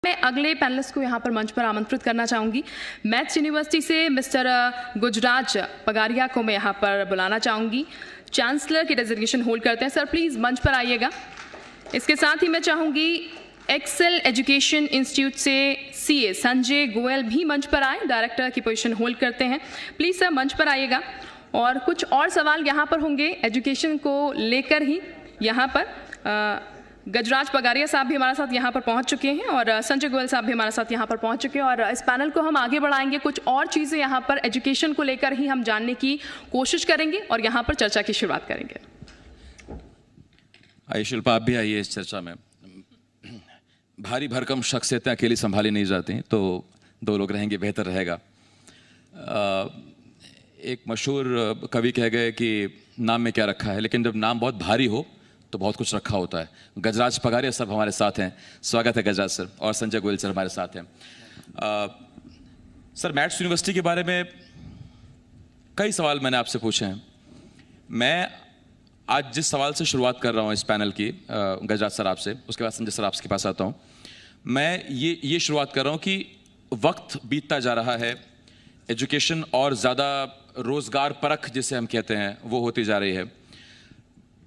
मैं अगले पैनलिस्ट को यहाँ पर मंच पर आमंत्रित करना चाहूँगी। मैथ्स यूनिवर्सिटी से मिस्टर गुजराज पगारिया को मैं यहाँ पर बुलाना चाहूँगी। चांसलर की डेजिग्नेशन होल्ड करते हैं। सर प्लीज़ मंच पर आइएगा। इसके साथ ही मैं चाहूँगी एक्सेल एजुकेशन इंस्टीट्यूट से सीए संजय गोयल भी मंच पर आए, डायरेक्टर की पोजीशन होल्ड करते हैं। प्लीज़ सर मंच पर आइएगा। और कुछ और सवाल यहाँ पर होंगे एजुकेशन को लेकर ही। यहाँ पर गजराज पगारिया साहब भी हमारे साथ यहाँ पर पहुँच चुके हैं और संजय गोयल साहब भी हमारे साथ यहाँ पर पहुँच चुके हैं और इस पैनल को हम आगे बढ़ाएंगे। कुछ और चीज़ें यहाँ पर एजुकेशन को लेकर ही हम जानने की कोशिश करेंगे और यहाँ पर चर्चा की शुरुआत करेंगे। आइए शिल्पा, आप भी आइए इस चर्चा में। भारी भरकम शख्सियतें अकेली संभाली नहीं जाती, तो दो लोग रहेंगे बेहतर रहेगा। एक मशहूर कवि कह गए कि नाम में क्या रखा है, लेकिन जब नाम बहुत भारी हो तो बहुत कुछ रखा होता है। गजराज पगारिया साहब हमारे साथ हैं, स्वागत है गजराज सर। और संजय गोयल सर हमारे साथ हैं। सर, मैथ्स यूनिवर्सिटी के बारे में कई सवाल मैंने आपसे पूछे हैं। मैं आज जिस सवाल से शुरुआत कर रहा हूँ इस पैनल की, गजराज सर आपसे, उसके बाद संजय सर आपके पास आता हूँ। मैं ये शुरुआत कर रहा हूँ कि वक्त बीतता जा रहा है, एजुकेशन और ज़्यादा रोज़गार परख जिसे हम कहते हैं वो होती जा रही है।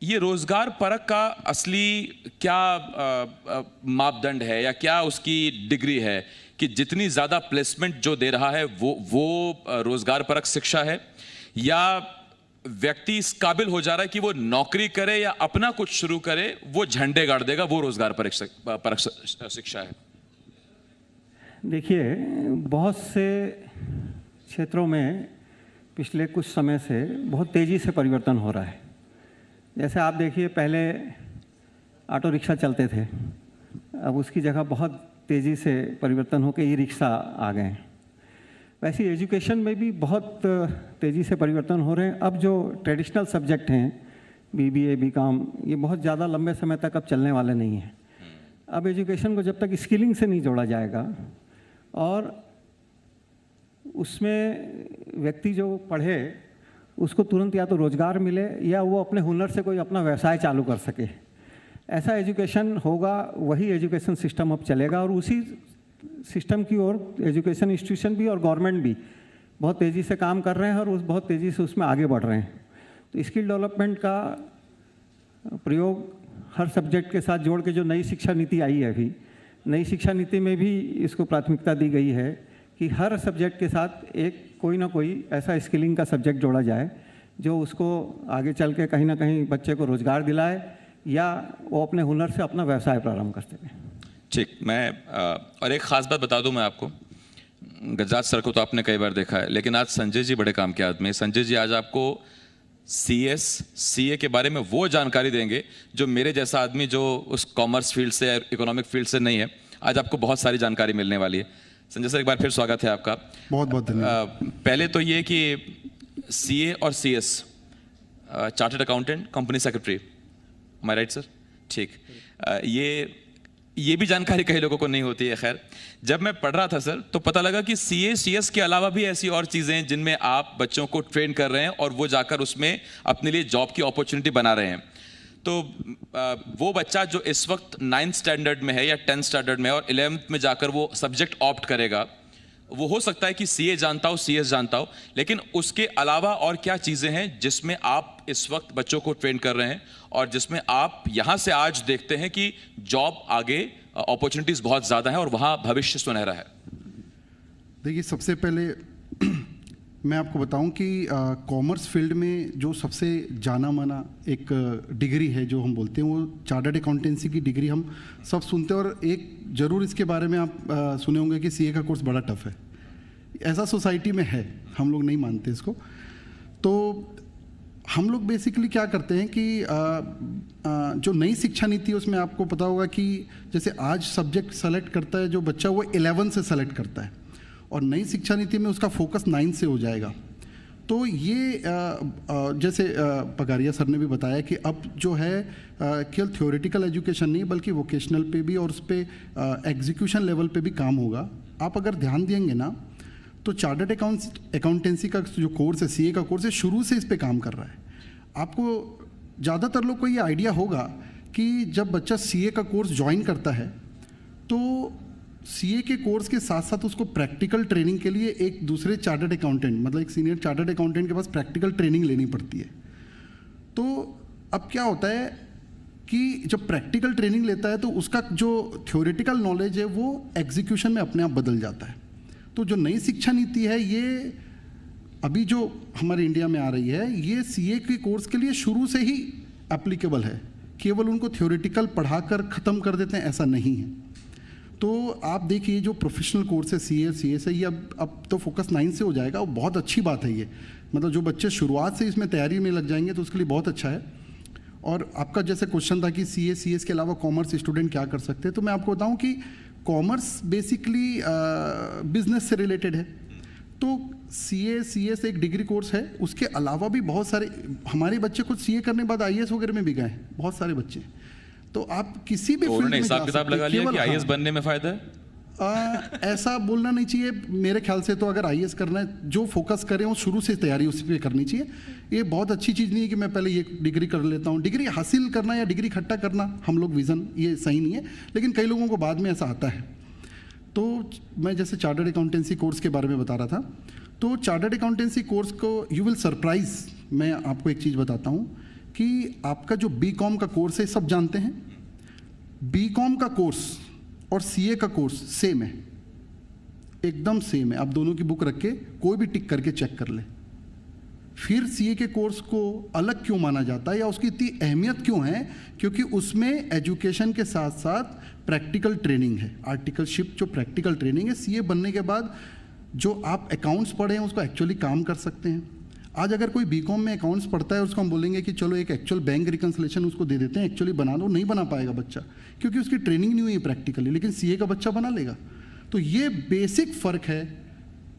ये रोज़गार परख का असली क्या मापदंड है या क्या उसकी डिग्री है कि जितनी ज़्यादा प्लेसमेंट जो दे रहा है वो रोज़गार परख शिक्षा है, या व्यक्ति इस काबिल हो जा रहा है कि वो नौकरी करे या अपना कुछ शुरू करे, वो झंडे गाड़ देगा, वो रोज़गार परख शिक्षा है? देखिए, बहुत से क्षेत्रों में पिछले कुछ समय से बहुत तेज़ी से परिवर्तन हो रहा है। जैसे आप देखिए, पहले ऑटो रिक्शा चलते थे, अब उसकी जगह बहुत तेज़ी से परिवर्तन होकर ई रिक्शा आ गए हैं। वैसे एजुकेशन में भी बहुत तेज़ी से परिवर्तन हो रहे हैं। अब जो ट्रेडिशनल सब्जेक्ट हैं, बीबीए, बीकॉम, ये बहुत ज़्यादा लंबे समय तक अब चलने वाले नहीं हैं। अब एजुकेशन को जब तक स्किलिंग से नहीं जोड़ा जाएगा और उसमें व्यक्ति जो पढ़े उसको तुरंत या तो रोज़गार मिले या वो अपने हुनर से कोई अपना व्यवसाय चालू कर सके, ऐसा एजुकेशन होगा, वही एजुकेशन सिस्टम अब चलेगा। और उसी सिस्टम की ओर एजुकेशन इंस्टीट्यूशन भी और गवर्नमेंट भी बहुत तेज़ी से काम कर रहे हैं और बहुत तेज़ी से उसमें आगे बढ़ रहे हैं। तो स्किल डेवलपमेंट का प्रयोग हर सब्जेक्ट के साथ जोड़ के जो नई शिक्षा नीति आई है, अभी नई शिक्षा नीति में भी इसको प्राथमिकता दी गई है कि हर सब्जेक्ट के साथ एक कोई ना कोई ऐसा स्किलिंग का सब्जेक्ट जोड़ा जाए जो उसको आगे चल के कहीं ना कहीं बच्चे को रोज़गार दिलाए या वो अपने हुनर से अपना व्यवसाय प्रारंभ कर सके। ठीक, मैं और एक ख़ास बात बता दूं मैं आपको। गजराज सर को तो आपने कई बार देखा है, लेकिन आज संजय जी बड़े काम के आदमी हैं। संजय जी आज आपको CS, CA के बारे में वो जानकारी देंगे जो मेरे जैसा आदमी जो उस कॉमर्स फील्ड से या इकोनॉमिक फील्ड से नहीं है, आज आपको बहुत सारी जानकारी मिलने वाली है। संजय सर, एक बार फिर स्वागत है आपका। बहुत बहुत धन्यवाद। पहले तो ये कि CA और CS, chartered accountant, company secretary, my right sir? ठीक, ये भी जानकारी कई लोगों को नहीं होती है। खैर, जब मैं पढ़ रहा था सर तो पता लगा कि CA CS के अलावा भी ऐसी और चीज़ें हैं जिनमें आप बच्चों को ट्रेन कर रहे हैं और वो जाकर उसमें अपने लिए जॉब की अपॉर्चुनिटी बना रहे हैं। तो वो बच्चा जो इस वक्त 9th स्टैंडर्ड में है या 10th स्टैंडर्ड में और 11th में जाकर वो सब्जेक्ट ऑप्ट करेगा, वो हो सकता है कि CA जानता हो, CS जानता हो, लेकिन उसके अलावा और क्या चीज़ें हैं जिसमें आप इस वक्त बच्चों को ट्रेन कर रहे हैं और जिसमें आप यहाँ से आज देखते हैं कि जॉब आगे अपॉर्चुनिटीज़ बहुत ज़्यादा हैं और वहाँ भविष्य सुनहरा है? देखिए, सबसे पहले मैं आपको बताऊं कि कॉमर्स फील्ड में जो सबसे जाना माना एक डिग्री है जो हम बोलते हैं, वो चार्टर्ड अकाउंटेंसी की डिग्री हम सब सुनते हैं। और एक ज़रूर इसके बारे में आप सुने होंगे कि CA का कोर्स बड़ा टफ है। ऐसा सोसाइटी में है, हम लोग नहीं मानते इसको। तो हम लोग बेसिकली क्या करते हैं कि जो नई शिक्षा नीति है उसमें आपको पता होगा कि जैसे आज सब्जेक्ट सेलेक्ट करता है जो बच्चा, वो 11 से सेलेक्ट करता है और नई शिक्षा नीति में उसका फोकस 9 से हो जाएगा। तो ये जैसे पगारिया सर ने भी बताया कि अब जो है केवल थ्योरेटिकल एजुकेशन नहीं बल्कि वोकेशनल पे भी और उस पर एग्जीक्यूशन लेवल पे भी काम होगा। आप अगर ध्यान देंगे ना तो चार्टर्ड अकाउंटेंसी का जो कोर्स है, CA का कोर्स है, शुरू से इस पे काम कर रहा है। आपको ज़्यादातर लोग को ये आइडिया होगा कि जब बच्चा CA का कोर्स ज्वाइन करता है तो सीए के कोर्स के साथ साथ उसको प्रैक्टिकल ट्रेनिंग के लिए एक दूसरे चार्टर्ड अकाउंटेंट, मतलब एक सीनियर चार्टर्ड अकाउंटेंट के पास प्रैक्टिकल ट्रेनिंग लेनी पड़ती है। तो अब क्या होता है कि जब प्रैक्टिकल ट्रेनिंग लेता है तो उसका जो थ्योरेटिकल नॉलेज है वो एग्जीक्यूशन में अपने आप बदल जाता है। तो जो नई शिक्षा नीति है ये अभी जो हमारे इंडिया में आ रही है, ये सीए के कोर्स के लिए शुरू से ही एप्लीकेबल है, केवल उनको थ्योरेटिकल पढ़ाकर ख़त्म कर देते हैं ऐसा नहीं है। तो आप देखिए जो प्रोफेशनल कोर्स है सीए से, ये अब तो फोकस 9 से हो जाएगा, वो बहुत अच्छी बात है ये। मतलब जो बच्चे शुरुआत से इसमें तैयारी में लग जाएंगे तो उसके लिए बहुत अच्छा है। और आपका जैसे क्वेश्चन था कि सीएस के अलावा कॉमर्स स्टूडेंट क्या कर सकते हैं, तो मैं आपको बताऊं कि कॉमर्स बेसिकली बिजनेस से रिलेटेड है। तो सीएस एक डिग्री कोर्स है, उसके अलावा भी बहुत सारे हमारे बच्चे खुद सीए करने के बाद आईएएस वगैरह में भी गए हैं, बहुत सारे बच्चे। तो आप किसी भी फील्ड में हिसाब किताब लगा लिया कि आईएएस बनने में फायदा है? ऐसा बोलना नहीं चाहिए मेरे ख्याल से। तो अगर आईएएस करना है, जो फोकस करें वो शुरू से तैयारी उसी पे करनी चाहिए। ये बहुत अच्छी चीज़ नहीं है कि मैं पहले ये डिग्री कर लेता हूँ। डिग्री हासिल करना या डिग्री इकट्ठा करना हम लोग विज़न, ये सही नहीं है, लेकिन कई लोगों को बाद में ऐसा आता है। तो मैं जैसे चार्टर्ड अकाउंटेंसी कोर्स के बारे में बता रहा था, तो चार्टर्ड अकाउंटेंसी कोर्स को यू विल सरप्राइज, मैं आपको एक चीज़ बताता हूँ कि आपका जो बीकॉम का कोर्स है, सब जानते हैं बीकॉम का कोर्स और सीए का कोर्स सेम है, एकदम सेम है। आप दोनों की बुक रख के कोई भी टिक करके चेक कर ले। फिर सीए के कोर्स को अलग क्यों माना जाता है या उसकी इतनी अहमियत क्यों है? क्योंकि उसमें एजुकेशन के साथ साथ प्रैक्टिकल ट्रेनिंग है, आर्टिकलशिप जो प्रैक्टिकल ट्रेनिंग है। सीए बनने के बाद जो आप अकाउंट्स पढ़े हैं उसको एक्चुअली काम कर सकते हैं। आज अगर कोई बीकॉम में अकाउंट्स पढ़ता है, उसको हम बोलेंगे कि चलो एक एक्चुअल बैंक रिकन्सिलेशन उसको दे देते हैं, एक्चुअली बना दो, नहीं बना पाएगा बच्चा, क्योंकि उसकी ट्रेनिंग नहीं हुई है प्रैक्टिकली। लेकिन सीए का बच्चा बना लेगा। तो ये बेसिक फ़र्क है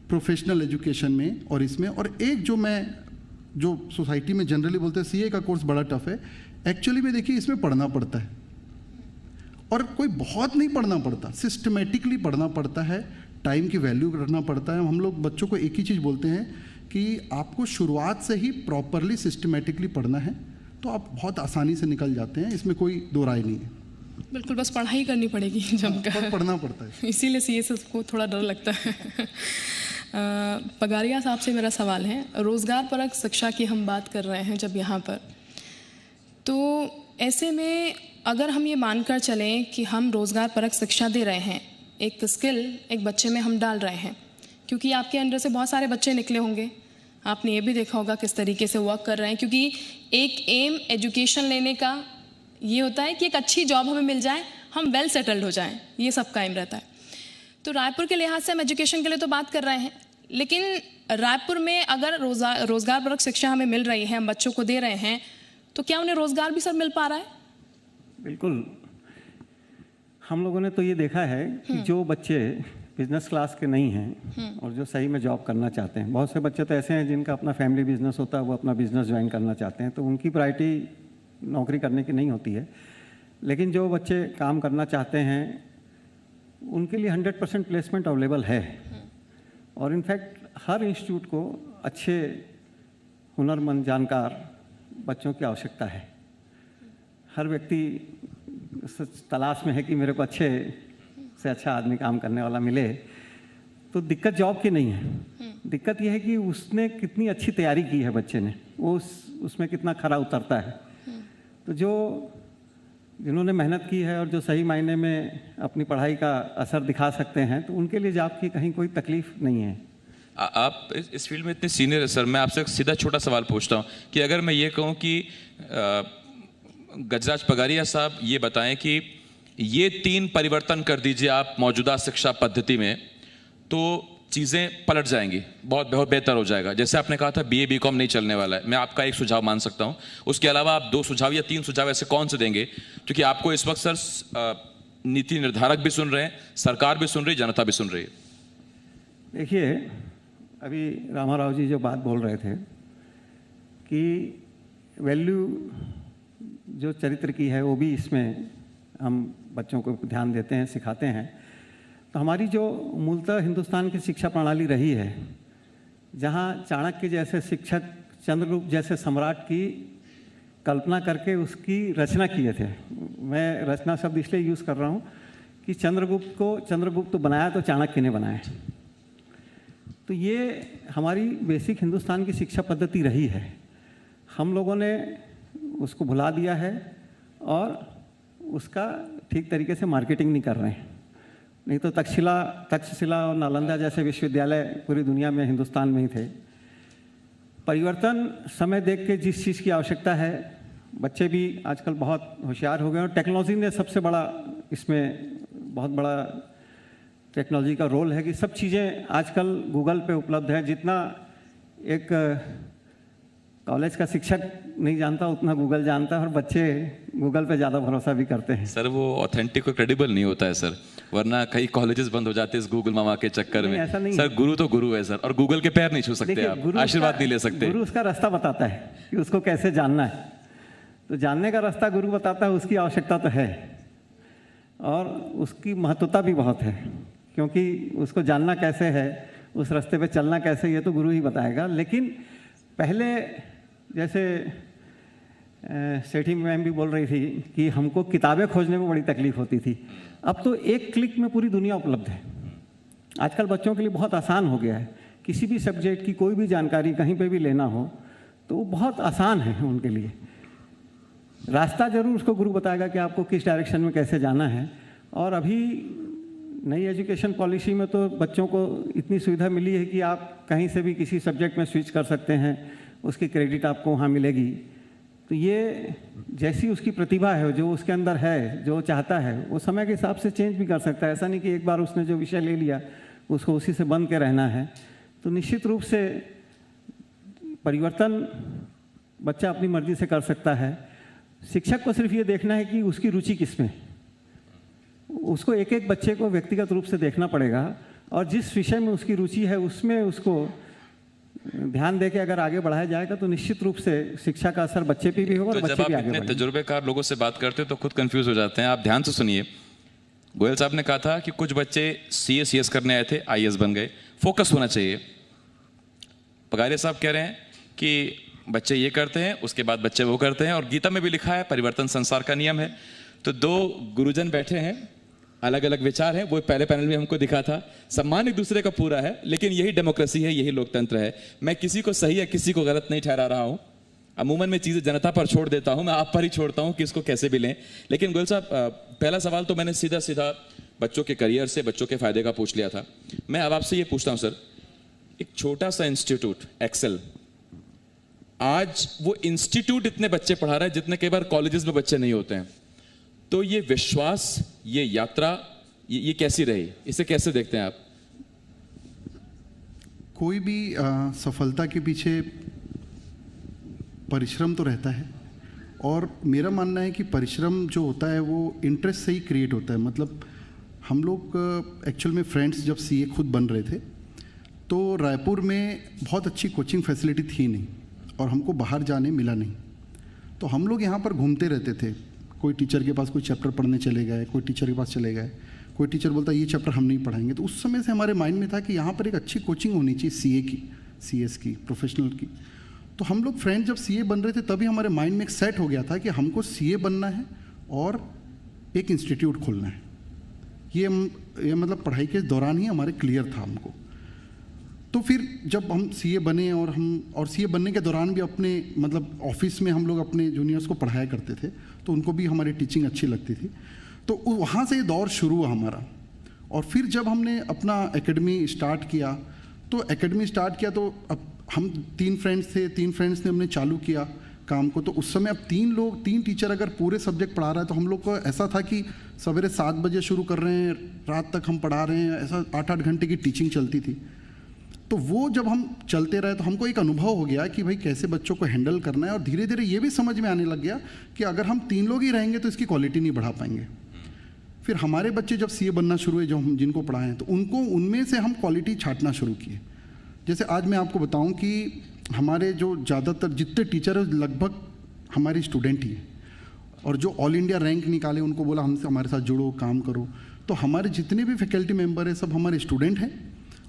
प्रोफेशनल एजुकेशन में और इसमें। और एक जो सोसाइटी में जनरली बोलते हैं सीए का कोर्स बड़ा टफ है, एक्चुअली में देखिए इसमें पढ़ना पड़ता है, और कोई बहुत नहीं पढ़ना पड़ता, सिस्टमेटिकली पढ़ना पड़ता है, टाइम की वैल्यू करना पड़ता है। हम लोग बच्चों को एक ही चीज़ बोलते हैं कि आपको शुरुआत से ही प्रॉपरली सिस्टमेटिकली पढ़ना है, तो आप बहुत आसानी से निकल जाते हैं, इसमें कोई दो राय नहीं है। बिल्कुल, बस पढ़ाई करनी पड़ेगी जमकर, पढ़ना पड़ता है, इसीलिए सीएस को थोड़ा डर लगता है। पगारिया साहब से मेरा सवाल है, रोज़गार परक शिक्षा की हम बात कर रहे हैं जब यहाँ पर, तो ऐसे में अगर हम ये मानकर चलें कि हम रोज़गार परक शिक्षा दे रहे हैं, एक स्किल एक बच्चे में हम डाल रहे हैं, क्योंकि आपके अंडर से बहुत सारे बच्चे निकले होंगे, आपने ये भी देखा होगा किस तरीके से वर्क कर रहे हैं, क्योंकि एक एम एजुकेशन लेने का ये होता है कि एक अच्छी जॉब हमें मिल जाए, हम वेल सेटल्ड हो जाएं, ये सबका एम रहता है। तो रायपुर के लिहाज से हम एजुकेशन के लिए तो बात कर रहे हैं, लेकिन रायपुर में अगर रोज़गार परक शिक्षा हमें मिल रही है, हम बच्चों को दे रहे हैं, तो क्या उन्हें रोज़गार भी सर मिल पा रहा है? बिल्कुल, हम लोगों ने तो ये देखा है कि जो बच्चे बिजनेस क्लास के नहीं हैं और जो सही में जॉब करना चाहते हैं, बहुत से बच्चे तो ऐसे हैं जिनका अपना फैमिली बिजनेस होता है, वो अपना बिजनेस ज्वाइन करना चाहते हैं, तो उनकी प्रायोरिटी नौकरी करने की नहीं होती है। लेकिन जो बच्चे काम करना चाहते हैं उनके लिए 100% प्लेसमेंट अवेलेबल है। और इनफैक्ट हर इंस्टीट्यूट को अच्छे हुनरमंद जानकार बच्चों की आवश्यकता है। हर व्यक्ति तलाश में है कि मेरे को अच्छे से अच्छा आदमी काम करने वाला मिले। तो दिक्कत जॉब की नहीं है, दिक्कत यह है कि उसने कितनी अच्छी तैयारी की है बच्चे ने, वो उसमें कितना खरा उतरता है। तो जिन्होंने मेहनत की है और जो सही मायने में अपनी पढ़ाई का असर दिखा सकते हैं, तो उनके लिए जॉब की कहीं कोई तकलीफ नहीं है। आप इस फील्ड में इतने सीनियर है सर, मैं आपसे एक सीधा छोटा सवाल पूछता हूँ कि अगर मैं ये कहूँ कि गजराज पगारिया साहब ये बताएं कि ये 3 परिवर्तन कर दीजिए आप मौजूदा शिक्षा पद्धति में, तो चीज़ें पलट जाएंगी, बहुत बेहतर हो जाएगा। जैसे आपने कहा था बीए बीकॉम नहीं चलने वाला है, मैं आपका एक सुझाव मान सकता हूँ। उसके अलावा आप 2 सुझाव या 3 सुझाव ऐसे कौन से देंगे? क्योंकि आपको इस वक्त सर नीति निर्धारक भी सुन रहे हैं, सरकार भी सुन रही है, जनता भी सुन रही है। देखिए, अभी रामाराव जी जो बात बोल रहे थे कि वैल्यू जो चरित्र की है वो भी इसमें हम बच्चों को ध्यान देते हैं, सिखाते हैं। तो हमारी जो मूलतः हिंदुस्तान की शिक्षा प्रणाली रही है, जहाँ चाणक्य जैसे शिक्षक चंद्रगुप्त जैसे सम्राट की कल्पना करके उसकी रचना किए थे। मैं रचना शब्द इसलिए यूज़ कर रहा हूँ कि चंद्रगुप्त को चंद्रगुप्त बनाया तो चाणक्य ने बनाया। तो ये हमारी बेसिक हिंदुस्तान की शिक्षा पद्धति रही है। हम लोगों ने उसको भुला दिया है और उसका ठीक तरीके से मार्केटिंग नहीं कर रहे हैं। नहीं तो तक्षशिला और नालंदा जैसे विश्वविद्यालय पूरी दुनिया में, हिंदुस्तान में ही थे। परिवर्तन समय देख के जिस चीज़ की आवश्यकता है, बच्चे भी आजकल बहुत होशियार हो गए और टेक्नोलॉजी ने सबसे बड़ा इसमें बहुत बड़ा टेक्नोलॉजी का रोल है कि सब चीज़ें आजकल गूगल पे उपलब्ध है। जितना एक कॉलेज का शिक्षक नहीं जानता उतना गूगल जानता है, और बच्चे गूगल पे ज़्यादा भरोसा भी करते हैं। सर वो ऑथेंटिक और क्रेडिबल नहीं होता है सर, वरना कई कॉलेजेस बंद हो जाते हैं इस गूगल मामा के चक्कर में। ऐसा नहीं सर, गुरु तो गुरु है सर, और गूगल के पैर नहीं छू सकते आप, आशीर्वाद नहीं ले सकते। गुरु उसका रास्ता बताता है कि उसको कैसे जानना है। तो जानने का रास्ता गुरु बताता है, उसकी आवश्यकता तो है और उसकी महत्वता भी बहुत है, क्योंकि उसको जानना कैसे है, उस रास्ते पे चलना कैसे, ये तो गुरु ही बताएगा। लेकिन पहले जैसे सेठी मैम भी बोल रही थी कि हमको किताबें खोजने में बड़ी तकलीफ होती थी, अब तो एक क्लिक में पूरी दुनिया उपलब्ध है। आजकल बच्चों के लिए बहुत आसान हो गया है, किसी भी सब्जेक्ट की कोई भी जानकारी कहीं पे भी लेना हो तो वो बहुत आसान है उनके लिए। रास्ता जरूर उसको गुरु बताएगा कि आपको किस डायरेक्शन में कैसे जाना है। और अभी नई एजुकेशन पॉलिसी में तो बच्चों को इतनी सुविधा मिली है कि आप कहीं से भी किसी सब्जेक्ट में स्विच कर सकते हैं, उसकी क्रेडिट आपको वहाँ मिलेगी। तो ये जैसी उसकी प्रतिभा है, जो उसके अंदर है, जो चाहता है, वो समय के हिसाब से चेंज भी कर सकता है। ऐसा नहीं कि एक बार उसने जो विषय ले लिया उसको उसी से बंध के रहना है। तो निश्चित रूप से परिवर्तन बच्चा अपनी मर्जी से कर सकता है। शिक्षक को सिर्फ ये देखना है कि उसकी रुचि किस में, उसको एक एक बच्चे को व्यक्तिगत रूप से देखना पड़ेगा और जिस विषय में उसकी रुचि है उसमें उसको ध्यान देके अगर आगे बढ़ाया जाएगा तो निश्चित रूप से शिक्षा का असर बच्चे पे भी होगा और बच्चे भी आगे बढ़ेंगे। तजुर्बेकार लोगों से बात करते हो तो खुद कंफ्यूज हो जाते हैं। आप ध्यान से सुनिए, गोयल साहब ने कहा था कि कुछ बच्चे CS करने आए थे, IAS बन गए, फोकस होना चाहिए। पगारिया साहब कह रहे हैं कि बच्चे ये करते हैं, उसके बाद बच्चे वो करते हैं, और गीता में भी लिखा है परिवर्तन संसार का नियम है। तो दो गुरुजन बैठे हैं, अलग अलग विचार हैं, वो पहले पैनल में हमको दिखा था। सम्मान एक दूसरे का पूरा है, लेकिन यही डेमोक्रेसी है, यही लोकतंत्र है। मैं किसी को सही या किसी को गलत नहीं ठहरा रहा हूं। अमूमन मैं चीजें जनता पर छोड़ देता हूं, मैं आप पर ही छोड़ता हूं कि इसको कैसे भी लें। लेकिन गोयल साहब, पहला सवाल तो मैंने सीधा सीधा बच्चों के करियर से, बच्चों के फायदे का पूछ लिया था। मैं अब आपसे ये पूछता हूं सर, एक छोटा सा इंस्टीट्यूट एक्सेल, आज वो इंस्टीट्यूट इतने बच्चे पढ़ा रहा है जितने कई बार कॉलेजेस में बच्चे नहीं होते हैं। तो ये विश्वास, ये यात्रा, ये कैसी रही, इसे कैसे देखते हैं आप? कोई भी सफलता के पीछे परिश्रम तो रहता है, और मेरा मानना है कि परिश्रम जो होता है वो इंटरेस्ट से ही क्रिएट होता है। मतलब हम लोग एक्चुअल में फ्रेंड्स जब CA खुद बन रहे थे तो रायपुर में बहुत अच्छी कोचिंग फैसिलिटी थी नहीं और हमको बाहर जाने मिला नहीं। तो हम लोग यहाँ पर घूमते रहते थे, कोई टीचर के पास कोई चैप्टर पढ़ने चले गए, कोई टीचर के पास चले गए, कोई टीचर बोलता ये चैप्टर हम नहीं पढ़ाएंगे। तो उस समय से हमारे माइंड में था कि यहाँ पर एक अच्छी कोचिंग होनी चाहिए CA की, CS की, प्रोफेशनल की। तो हम लोग फ्रेंड जब CA बन रहे थे तभी हमारे माइंड में एक सेट हो गया था कि हमको CA बनना है और एक इंस्टीट्यूट खोलना है। ये मतलब पढ़ाई के दौरान ही हमारे क्लियर था हमको। तो फिर जब हम CA बने और CA बनने के दौरान भी अपने मतलब ऑफिस में हम लोग अपने जूनियर्स को पढ़ाया करते थे, तो उनको भी हमारी टीचिंग अच्छी लगती थी। तो वहाँ से ये दौर शुरू हुआ हमारा। और फिर जब हमने अपना एकेडमी स्टार्ट किया तो अब हम 3 फ्रेंड्स थे, 3 फ्रेंड्स ने हमने चालू किया काम को। तो उस समय अब 3 टीचर अगर पूरे सब्जेक्ट पढ़ा रहा है तो हम लोग को ऐसा था कि सवेरे 7 बजे शुरू कर रहे हैं, रात तक हम पढ़ा रहे हैं, ऐसा 8-8 घंटे की टीचिंग चलती थी। तो वो जब हम चलते रहे तो हमको एक अनुभव हो गया कि भाई कैसे बच्चों को हैंडल करना है, और धीरे धीरे ये भी समझ में आने लग गया कि अगर हम 3 लोग ही रहेंगे तो इसकी क्वालिटी नहीं बढ़ा पाएंगे। फिर हमारे बच्चे जब CA बनना शुरू हुए, जो हम जिनको पढ़ाए हैं, तो उनमें से हम क्वालिटी छांटना शुरू किए। जैसे आज मैं आपको बताऊं कि हमारे जो ज़्यादातर जितने टीचर हैं लगभग हमारे स्टूडेंट ही हैं, और जो ऑल इंडिया रैंक निकाले उनको बोला हमसे हमारे साथ जुड़ो, काम करो। तो हमारे जितने भी फैकल्टी मेंबर हैं सब हमारे स्टूडेंट हैं,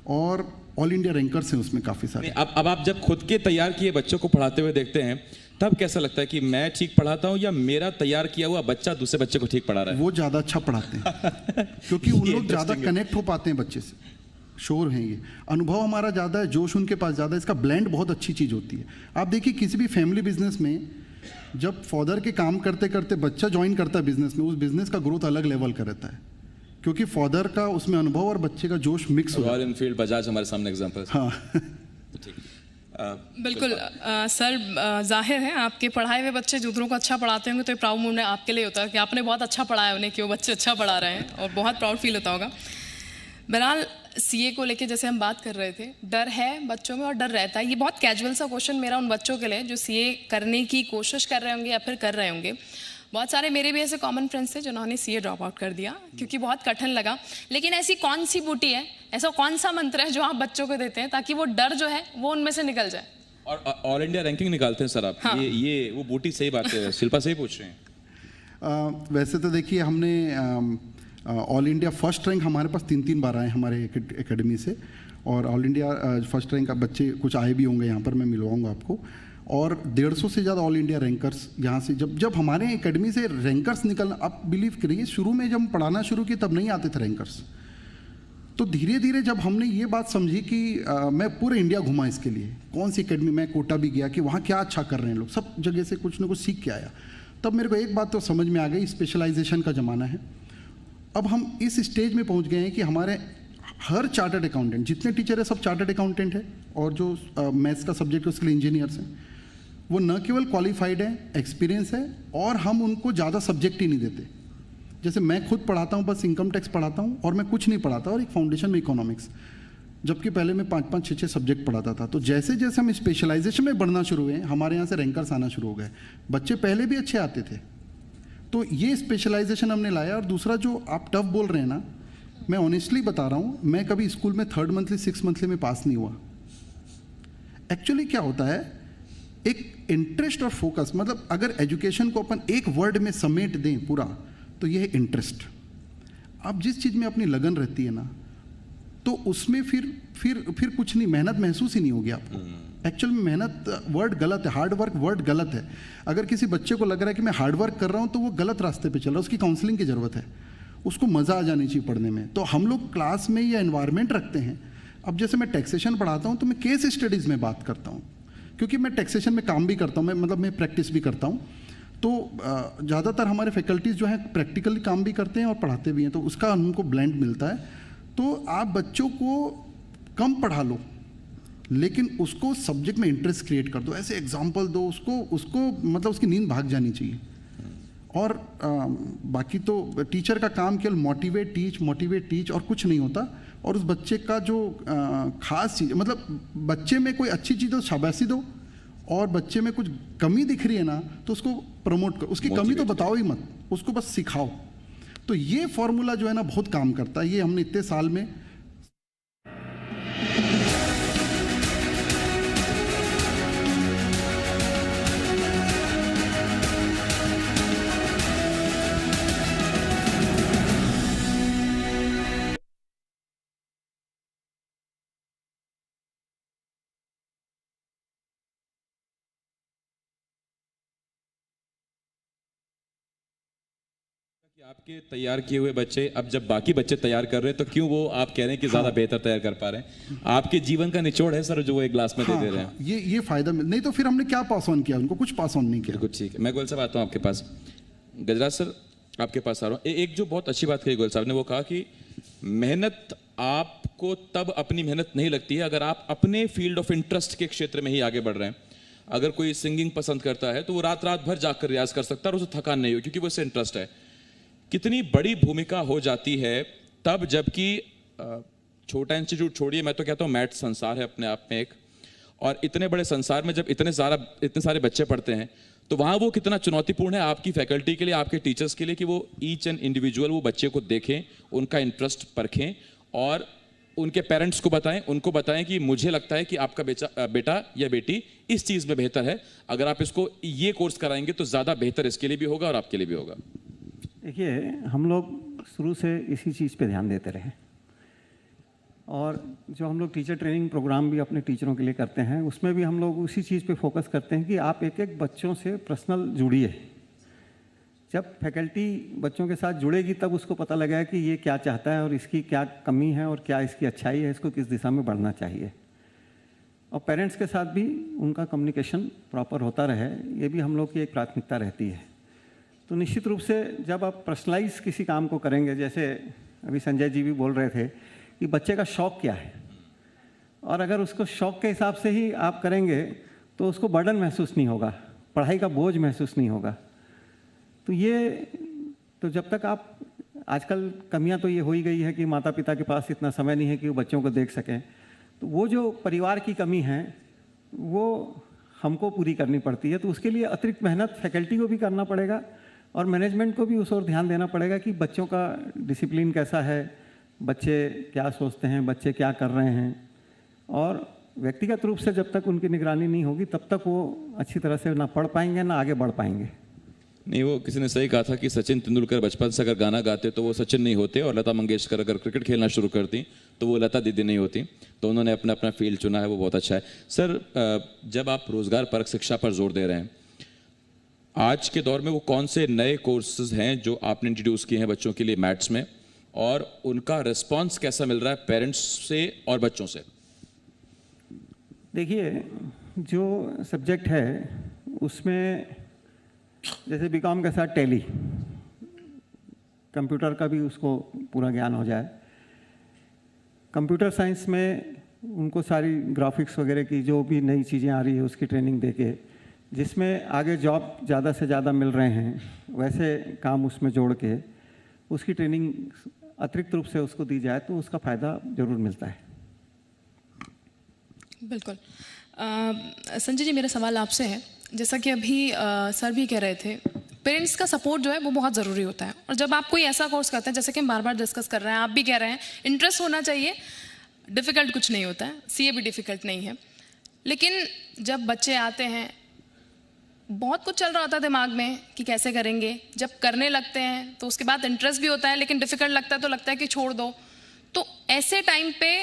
और ऑल इंडिया रैंकर्स हैं उसमें काफ़ी सारे। अब आप जब खुद के तैयार किए बच्चों को पढ़ाते हुए देखते हैं तब कैसा लगता है कि मैं ठीक पढ़ाता हूं या मेरा तैयार किया हुआ बच्चा दूसरे बच्चे को ठीक पढ़ा रहा है? वो ज़्यादा अच्छा पढ़ाते हैं क्योंकि उन लोग ज़्यादा कनेक्ट हो पाते हैं बच्चे से, श्योर हैं ये, अनुभव हमारा ज़्यादा है, जोश उनके पास ज़्यादा है, इसका ब्लेंड बहुत अच्छी चीज़ होती है। आप देखिए किसी भी फैमिली बिजनेस में जब फादर के काम करते करते बच्चा ज्वाइन करता है बिजनेस में, उस बिजनेस का ग्रोथ अलग लेवल का रहता है क्योंकि फादर का उसमें अनुभव और बच्चे का जोश मिक्स हो रॉयल एनफील्ड बजाज हमारे सामने एग्जांपल। हाँ बिल्कुल सर, जाहिर है आपके पढ़ाए हुए बच्चे दूसरों को अच्छा पढ़ाते होंगे तो ये प्राउड मोमेंट आपके लिए होता है कि आपने बहुत अच्छा पढ़ाया उन्हें, कि वो बच्चे अच्छा पढ़ा रहे हैं और बहुत प्राउड फील होता होगा। बहरहाल सीए को लेके जैसे हम बात कर रहे थे, डर है बच्चों में और डर रहता है। ये बहुत कैजुअल सा क्वेश्चन मेरा उन बच्चों के लिए जो सीए करने की कोशिश कर रहे होंगे या फिर कर रहे होंगे। बहुत सारे मेरे भी ऐसे कॉमन फ्रेंड्स थे जिन्होंने सीए ड्रॉप आउट कर दिया क्योंकि बहुत कठिन लगा। लेकिन ऐसी कौन सी बूटी है, ऐसा कौन सा मंत्र है जो आप बच्चों को देते हैं ताकि वो डर जो है वो उनमें से निकल जाए? और ऑल इंडिया रैंकिंग निकालते हैं सर आप? हाँ। ये वो बूटी सही बात है, शिल्पा सही पूछ रहे हैं। वैसे तो देखिए हमने ऑल इंडिया फर्स्ट रैंक हमारे पास 3 बार आए हमारे एकेडमी से, और ऑल इंडिया फर्स्ट रैंक का बच्चे कुछ आए भी होंगे यहाँ पर, मैं मिलवाऊंगा आपको। और 150 से ज़्यादा ऑल इंडिया रैंकर्स यहाँ से जब हमारे एकेडमी से रैंकर्स निकलना, आप बिलीव करिए शुरू में जब हम पढ़ाना शुरू किए तब नहीं आते थे रैंकर्स। तो धीरे धीरे जब हमने ये बात समझी कि मैं पूरे इंडिया घुमा इसके लिए, कौन सी एकेडमी, मैं कोटा भी गया कि वहाँ क्या अच्छा कर रहे हैं लोग, सब जगह से कुछ ना कुछ सीख के आया। तब मेरे को एक बात तो समझ में आ गई, स्पेशलाइजेशन का ज़माना है। अब हम इस स्टेज में पहुँच गए हैं कि हमारे हर चार्टर्ड अकाउंटेंट, जितने टीचर है सब चार्टर्ड अकाउंटेंट है, और जो मैथ्स का सब्जेक्ट है उसके लिए इंजीनियर्स हैं, वो न केवल क्वालिफाइड है, एक्सपीरियंस है, और हम उनको ज़्यादा सब्जेक्ट ही नहीं देते। जैसे मैं खुद पढ़ाता हूँ, बस इनकम टैक्स पढ़ाता हूँ और मैं कुछ नहीं पढ़ाता, और एक फाउंडेशन में इकोनॉमिक्स, जबकि पहले मैं 5-5, 6-6 सब्जेक्ट पढ़ाता था। तो जैसे जैसे हम स्पेशलाइजेशन में बढ़ना शुरू हुए, हमारे यहाँ से रैंकर्स आना शुरू हो गए। बच्चे पहले भी अच्छे आते थे, तो ये स्पेशलाइजेशन हमने लाया। और दूसरा जो आप टफ बोल रहे हैं ना, मैं ऑनेस्टली बता रहा हूँ, मैं कभी स्कूल में 3rd मंथली 6th मंथली में पास नहीं हुआ। एक्चुअली क्या होता है, एक इंटरेस्ट और फोकस, मतलब अगर एजुकेशन को अपन एक वर्ड में समेट दें पूरा, तो ये है इंटरेस्ट। आप जिस चीज़ में अपनी लगन रहती है ना, तो उसमें फिर कुछ नहीं, मेहनत महसूस ही नहीं होगी आपको। एक्चुअल में मेहनत वर्ड गलत है, हार्ड वर्क वर्ड गलत है। अगर किसी बच्चे को लग रहा है कि मैं हार्ड वर्क कर रहा हूँ, तो वो गलत रास्ते पे चल रहा है, उसकी काउंसलिंग की ज़रूरत है, उसको मज़ा आ जानी चाहिए पढ़ने में। तो हम लोग क्लास में ये एनवायरनमेंट रखते हैं। अब जैसे मैं टैक्सेशन पढ़ाता हूँ तो मैं केस स्टडीज़ में बात करता हूँ, क्योंकि मैं टैक्सेशन में काम भी करता हूँ, मैं प्रैक्टिस भी करता हूँ। तो ज़्यादातर हमारे फैकल्टीज़ जो हैं प्रैक्टिकली काम भी करते हैं और पढ़ाते भी हैं, तो उसका हमको ब्लेंड मिलता है। तो आप बच्चों को कम पढ़ा लो, लेकिन उसको सब्जेक्ट में इंटरेस्ट क्रिएट कर दो, ऐसे एग्जाम्पल दो उसको मतलब उसकी नींद भाग जानी चाहिए। और बाकी तो टीचर का काम केवल मोटिवेट टीच और कुछ नहीं होता। और उस बच्चे का जो खास चीज़, मतलब बच्चे में कोई अच्छी चीज़ हो शाबाशी दो, और बच्चे में कुछ कमी दिख रही है ना तो उसको प्रमोट करो, उसकी कमी तो बताओ ही मत, उसको बस सिखाओ। तो ये फॉर्मूला जो है ना बहुत काम करता है, ये हमने इतने साल में। कि आपके तैयार किए हुए बच्चे अब जब बाकी बच्चे तैयार कर रहे हैं तो क्यों वो आप कह रहे हैं कि ज्यादा बेहतर तैयार कर पा रहे हैं? आपके जीवन का निचोड़ है सर जो वो एक ग्लास में दे दे रहे हैं। ये फायदा नहीं तो फिर हमने क्या पास ऑन किया, उनको कुछ पास ऑन नहीं किया। बिल्कुल ठीक है। मैं गोयल साहब आता हूँ आपके पास। गजराज सर आपके पास आ रहा हूँ। एक जो बहुत अच्छी बात कही गोयल साहब ने, वो कहा कि मेहनत आपको तब अपनी मेहनत नहीं लगती है अगर आप अपने फील्ड ऑफ इंटरेस्ट के क्षेत्र में ही आगे बढ़ रहे हैं। अगर कोई सिंगिंग पसंद करता है तो वो रात रात भर जाकर रियाज कर सकता है और उसे थकान नहीं हो, क्योंकि वो इससे इंटरेस्ट है। कितनी बड़ी भूमिका हो जाती है तब जबकि छोटा इंस्टीट्यूट छोड़िए, मैं तो कहता हूँ मैथ संसार है अपने आप में एक, और इतने बड़े संसार में जब इतने सारे बच्चे पढ़ते हैं तो वहाँ वो कितना चुनौतीपूर्ण है आपकी फैकल्टी के लिए, आपके टीचर्स के लिए, कि वो ईच एंड इंडिविजुअल वो बच्चे को देखें, उनका इंटरेस्ट परखें और उनके पेरेंट्स को बताएं, उनको बताएं कि मुझे लगता है कि आपका बेटा या बेटी इस चीज़ में बेहतर है, अगर आप इसको ये कोर्स कराएंगे तो ज़्यादा बेहतर इसके लिए भी होगा और आपके लिए भी होगा। देखिए, हम लोग शुरू से इसी चीज़ पे ध्यान देते रहे, और जो हम लोग टीचर ट्रेनिंग प्रोग्राम भी अपने टीचरों के लिए करते हैं, उसमें भी हम लोग उसी चीज़ पे फोकस करते हैं कि आप एक एक बच्चों से पर्सनल जुड़िए। जब फैकल्टी बच्चों के साथ जुड़ेगी तब उसको पता लगेगा कि ये क्या चाहता है और इसकी क्या कमी है और क्या इसकी अच्छाई है, इसको किस दिशा में बढ़ना चाहिए। और पेरेंट्स के साथ भी उनका कम्युनिकेशन प्रॉपर होता रहे, ये भी हम लोग की एक प्राथमिकता रहती है। तो निश्चित रूप से जब आप पर्सनलाइज किसी काम को करेंगे, जैसे अभी संजय जी भी बोल रहे थे कि बच्चे का शौक़ क्या है, और अगर उसको शौक़ के हिसाब से ही आप करेंगे तो उसको बर्डन महसूस नहीं होगा, पढ़ाई का बोझ महसूस नहीं होगा। तो जब तक आप, आजकल कमियां तो ये हो ही गई है कि माता पिता के पास इतना समय नहीं है कि वो बच्चों को देख सकें, तो वो जो परिवार की कमी है वो हमको पूरी करनी पड़ती है। तो उसके लिए अतिरिक्त मेहनत फैकल्टी को भी करना पड़ेगा और मैनेजमेंट को भी उस ओर ध्यान देना पड़ेगा कि बच्चों का डिसिप्लिन कैसा है, बच्चे क्या सोचते हैं, बच्चे क्या कर रहे हैं। और व्यक्तिगत रूप से जब तक उनकी निगरानी नहीं होगी तब तक वो अच्छी तरह से ना पढ़ पाएंगे ना आगे बढ़ पाएंगे। नहीं, वो किसी ने सही कहा था कि सचिन तेंदुलकर बचपन से अगर गाना गाते तो वो सचिन नहीं होते, और लता मंगेशकर अगर क्रिकेट खेलना शुरू करती तो वो लता दीदी नहीं होती। तो उन्होंने अपना अपना फील्ड चुना है, वो बहुत अच्छा है। सर, जब आप रोजगार परक शिक्षा पर जोर दे रहे हैं, आज के दौर में वो कौन से नए कोर्सेज हैं जो आपने इंट्रोड्यूस किए हैं बच्चों के लिए मैथ्स में, और उनका रिस्पॉन्स कैसा मिल रहा है पेरेंट्स से और बच्चों से? देखिए, जो सब्जेक्ट है उसमें जैसे बीकॉम के साथ टैली, कंप्यूटर का भी उसको पूरा ज्ञान हो जाए। कंप्यूटर साइंस में उनको सारी ग्राफिक्स वगैरह की जो भी नई चीज़ें आ रही है उसकी ट्रेनिंग देके, जिसमें आगे जॉब ज़्यादा से ज़्यादा मिल रहे हैं वैसे काम उसमें जोड़ के उसकी ट्रेनिंग अतिरिक्त रूप से उसको दी जाए तो उसका फ़ायदा ज़रूर मिलता है। बिल्कुल। संजय जी, मेरा सवाल आपसे है, जैसा कि अभी सर भी कह रहे थे, पेरेंट्स का सपोर्ट जो है वो बहुत ज़रूरी होता है। और जब आप कोई ऐसा कोर्स करते हैं, जैसे कि हम बार बार डिस्कस कर रहे हैं, आप भी कह रहे हैं, इंटरेस्ट होना चाहिए, डिफ़िकल्ट कुछ नहीं होता है, सीए भी डिफ़िकल्ट नहीं है। लेकिन जब बच्चे आते हैं, बहुत कुछ चल रहा होता है दिमाग में कि कैसे करेंगे, जब करने लगते हैं तो उसके बाद इंटरेस्ट भी होता है, लेकिन डिफ़िकल्ट लगता है तो लगता है कि छोड़ दो। तो ऐसे टाइम पे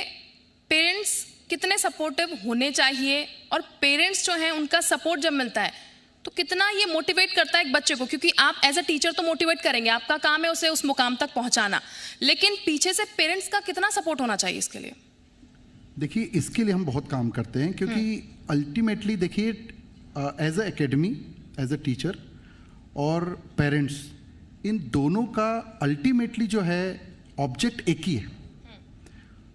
पेरेंट्स कितने सपोर्टिव होने चाहिए, और पेरेंट्स जो हैं उनका सपोर्ट जब मिलता है तो कितना ये मोटिवेट करता है एक बच्चे को? क्योंकि आप एज अ टीचर तो मोटिवेट करेंगे, आपका काम है उसे उस मुकाम तक पहुंचाना, लेकिन पीछे से पेरेंट्स का कितना सपोर्ट होना चाहिए इसके लिए? देखिए, इसके लिए हम बहुत काम करते हैं, क्योंकि अल्टीमेटली देखिए, as a academy, as a teacher और पेरेंट्स, इन दोनों का अल्टीमेटली जो है ऑब्जेक्ट एक ही है।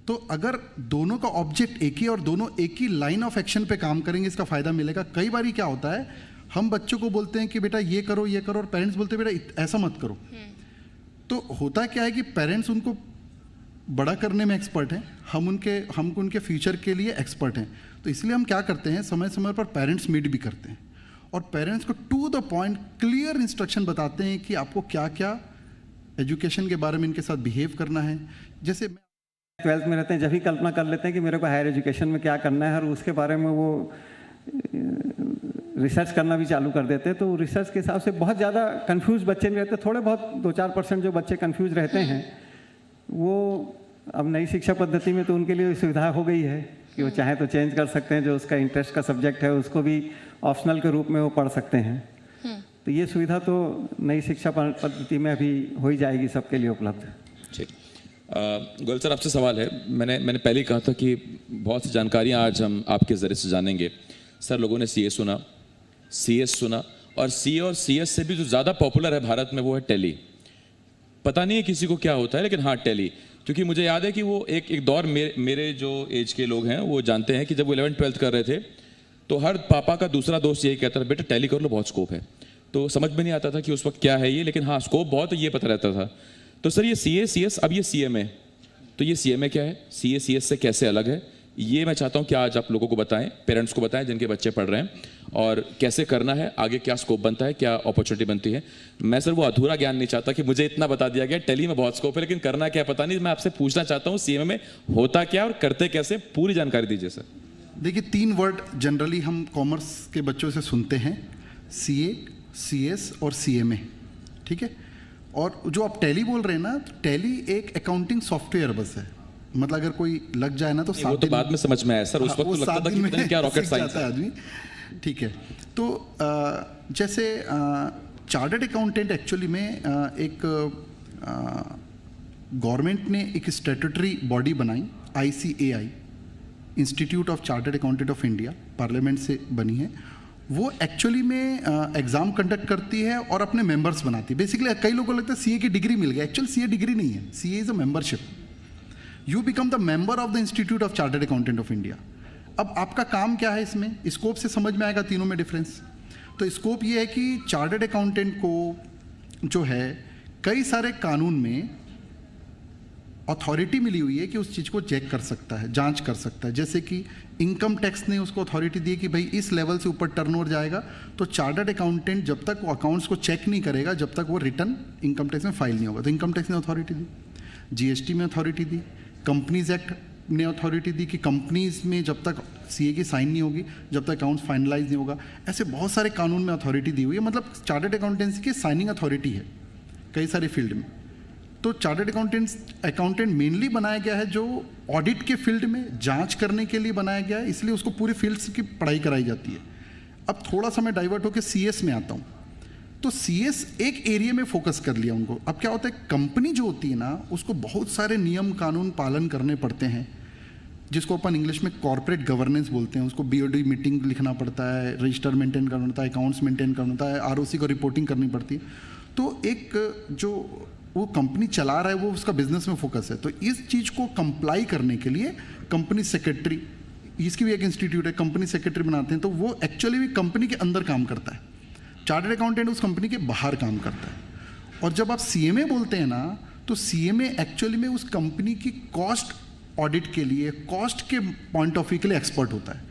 तो अगर दोनों का ऑब्जेक्ट एक ही और दोनों एक ही लाइन ऑफ एक्शन पे काम करेंगे, इसका फ़ायदा मिलेगा। कई बार क्या होता है, हम बच्चों को बोलते हैं कि बेटा ये करो ये करो, और पेरेंट्स बोलते हैं बेटा ऐसा मत करो। तो होता क्या है कि पेरेंट्स उनको बड़ा करने में एक्सपर्ट हैं, हम उनके फ्यूचर के लिए एक्सपर्ट हैं। तो इसलिए हम क्या करते हैं, समय समय पर पेरेंट्स मीट भी करते हैं और पेरेंट्स को to the point clear instruction बताते हैं कि आपको क्या क्या एजुकेशन के बारे में इनके साथ बिहेव करना है। जैसे 12th में रहते हैं, जब ही कल्पना कर लेते हैं कि मेरे को हायर एजुकेशन में क्या करना है, और उसके बारे में वो रिसर्च करना भी चालू कर देते हैं। तो रिसर्च के हिसाब से बहुत ज़्यादा कंफ्यूज बच्चे नहीं रहते, थोड़े बहुत 2-4% जो बच्चे कंफ्यूज रहते हैं, वो अब नई शिक्षा पद्धति में तो उनके लिए सुविधा हो गई है कि वो चाहे तो चेंज कर सकते हैं, जो उसका इंटरेस्ट का सब्जेक्ट है उसको भी ऑप्शनल के रूप में वो पढ़ सकते हैं। तो ये सुविधा तो नई शिक्षा पद्धति में अभी हो ही जाएगी सबके लिए उपलब्ध। ठीक। गोयल सर, आपसे सवाल है। मैंने पहले ही कहा था कि बहुत सी जानकारियाँ आज हम आपके ज़रिए से जानेंगे। सर, लोगों ने सीए सुना, सीएस सुना, और सीए और सीएस से भी जो ज़्यादा पॉपुलर है भारत में वो है टैली। पता नहीं है किसी को क्या होता है, लेकिन हाँ टैली, क्योंकि मुझे याद है कि वो एक दौर मेरे जो एज के लोग हैं वो जानते हैं कि जब वो 11th-12th कर रहे थे तो हर पापा का दूसरा दोस्त यही कहता था, बेटा टैली कर लो, बहुत स्कोप है। तो समझ में नहीं आता था कि उस वक्त क्या है ये, लेकिन हाँ स्कोप बहुत है ये पता रहता था। तो सर, ये सीए सीएस, अब ये सीएमए, तो ये सीएमए क्या है, सीए सीएस से कैसे अलग है, ये मैं चाहता हूँ कि आज आप लोगों को बताएं, पेरेंट्स को बताएं जिनके बच्चे पढ़ रहे हैं, और कैसे करना है, आगे क्या स्कोप बनता है, क्या अपॉर्चुनिटी बनती है। मैं सर वो अधूरा ज्ञान नहीं चाहता कि मुझे इतना बता दिया गया टैली में बहुत स्कोप है, लेकिन करना क्या पता नहीं। मैं आपसे पूछना चाहता हूँ सीएमए में होता क्या और करते कैसे, पूरी जानकारी दीजिए सर। देखिए, 3 वर्ड जनरली हम कॉमर्स के बच्चों से सुनते हैं, सीए, सीएस और सीएमए, ठीक है। और जो आप टैली बोल रहे हैं ना, टैली एक अकाउंटिंग सॉफ्टवेयर बस है। मतलब अगर कोई लग जाए ना तो वो तो बाद में समझ में आया सर, उस वक्त तो लगता था कि पता नहीं क्या रॉकेट साइंस है आदमी। ठीक है, तो जैसे चार्टर्ड अकाउंटेंट एक्चुअली में एक गवर्नमेंट ने एक स्टैट्यूटरी बॉडी बनाई, ICAI, institute of chartered accountant of India, parliament से बनी है। वो एक्चुअली में एग्ज़ाम कंडक्ट करती है और अपने मेंबर्स बनाती है। बेसिकली कई लोगों को लगता है CA की डिग्री मिल गई, एक्चुअली CA डिग्री नहीं है, CA is a membership. You become the member of the institute of chartered accountant of India. अब आपका काम क्या है, इसमें स्कोप से समझ में आएगा तीनों में डिफरेंस। तो स्कोप ये है कि चार्टर्ड अकाउंटेंट को जो है कई सारे कानून में अथॉरिटी मिली हुई है कि उस चीज़ को चेक कर सकता है, जांच कर सकता है। जैसे कि इनकम टैक्स ने उसको अथॉरिटी दी है कि भाई इस लेवल से ऊपर टर्नओवर जाएगा तो चार्टर्ड अकाउंटेंट जब तक वो अकाउंट्स को चेक नहीं करेगा, जब तक वो रिटर्न इनकम टैक्स में फाइल नहीं होगा। तो इनकम टैक्स ने अथॉरिटी दी, GST में अथॉरिटी दी, कंपनीज एक्ट ने अथॉरिटी दी कि कंपनीज में जब तक CA की साइन नहीं होगी, जब तक अकाउंट्स फाइनलाइज नहीं होगा। ऐसे बहुत सारे कानून में अथॉरिटी दी हुई है। मतलब चार्टर्ड अकाउंटेंसी की साइनिंग अथॉरिटी है कई सारे फील्ड में। तो चार्टर्ड अकाउंटेंट मेनली बनाया गया है जो ऑडिट के फील्ड में जांच करने के लिए बनाया गया है, इसलिए उसको पूरे फील्ड्स की पढ़ाई कराई जाती है। अब थोड़ा सा मैं डाइवर्ट होकर CS में आता हूँ। तो CS एक एरिया में फोकस कर लिया उनको। अब क्या होता है, कंपनी जो होती है ना उसको बहुत सारे नियम कानून पालन करने पड़ते हैं, जिसको अपन इंग्लिश में कॉर्पोरेट गवर्नेंस बोलते हैं। उसको BOD मीटिंग लिखना पड़ता है, रजिस्टर मेंटेन करना पड़ता है, अकाउंट्स मेंटेन करना पड़ता है, ROC को रिपोर्टिंग करनी पड़ती है। तो एक जो वो कंपनी चला रहा है वो उसका बिजनेस में फोकस है। तो इस चीज़ को कंप्लाई करने के लिए कंपनी सेक्रेटरी, इसकी भी एक इंस्टीट्यूट है, कंपनी सेक्रेटरी बनाते हैं। तो वो एक्चुअली भी कंपनी के अंदर काम करता है, चार्टर्ड अकाउंटेंट उस कंपनी के बाहर काम करता है। और जब आप CMA बोलते हैं ना, तो CMA एक्चुअली में उस कंपनी की कॉस्ट ऑडिट के लिए, कॉस्ट के पॉइंट ऑफ व्यू के लिए एक्सपर्ट होता है।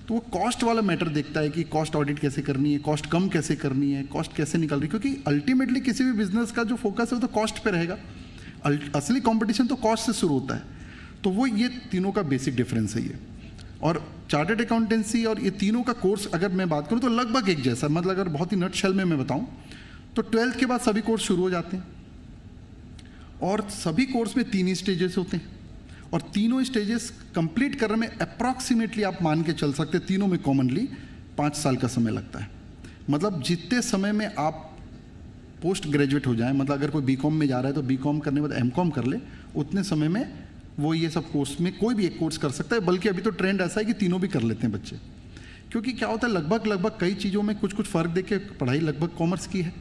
तो वो कॉस्ट वाला मैटर देखता है कि कॉस्ट ऑडिट कैसे करनी है, कॉस्ट कम कैसे करनी है, कॉस्ट कैसे निकल रही है। क्योंकि अल्टीमेटली किसी भी बिजनेस का जो फोकस है वो तो कॉस्ट पे रहेगा। असली कंपटीशन तो कॉस्ट से शुरू होता है। तो वो ये तीनों का बेसिक डिफरेंस है ये। और चार्टर्ड अकाउंटेंसी और ये तीनों का कोर्स अगर मैं बात करूँ तो लगभग एक जैसा, मतलब अगर बहुत ही नटशेल में मैं बताऊँ तो 12th के बाद सभी कोर्स शुरू हो जाते हैं। और सभी कोर्स में 3 स्टेजेस होते हैं और तीनों स्टेजेस कंप्लीट करने में अप्रॉक्सीमेटली आप मान के चल सकते हैं, तीनों में कॉमनली 5 साल का समय लगता है। मतलब जितने समय में आप पोस्ट ग्रेजुएट हो जाएं, मतलब अगर कोई BCom में जा रहा है तो BCom करने के बाद MCom कर ले, उतने समय में वो ये सब कोर्स में कोई भी एक कोर्स कर सकता है। बल्कि अभी तो ट्रेंड ऐसा है कि तीनों भी कर लेते हैं बच्चे। क्योंकि क्या होता है, लगभग कई चीज़ों में कुछ फ़र्क देख के पढ़ाई लगभग कॉमर्स की है।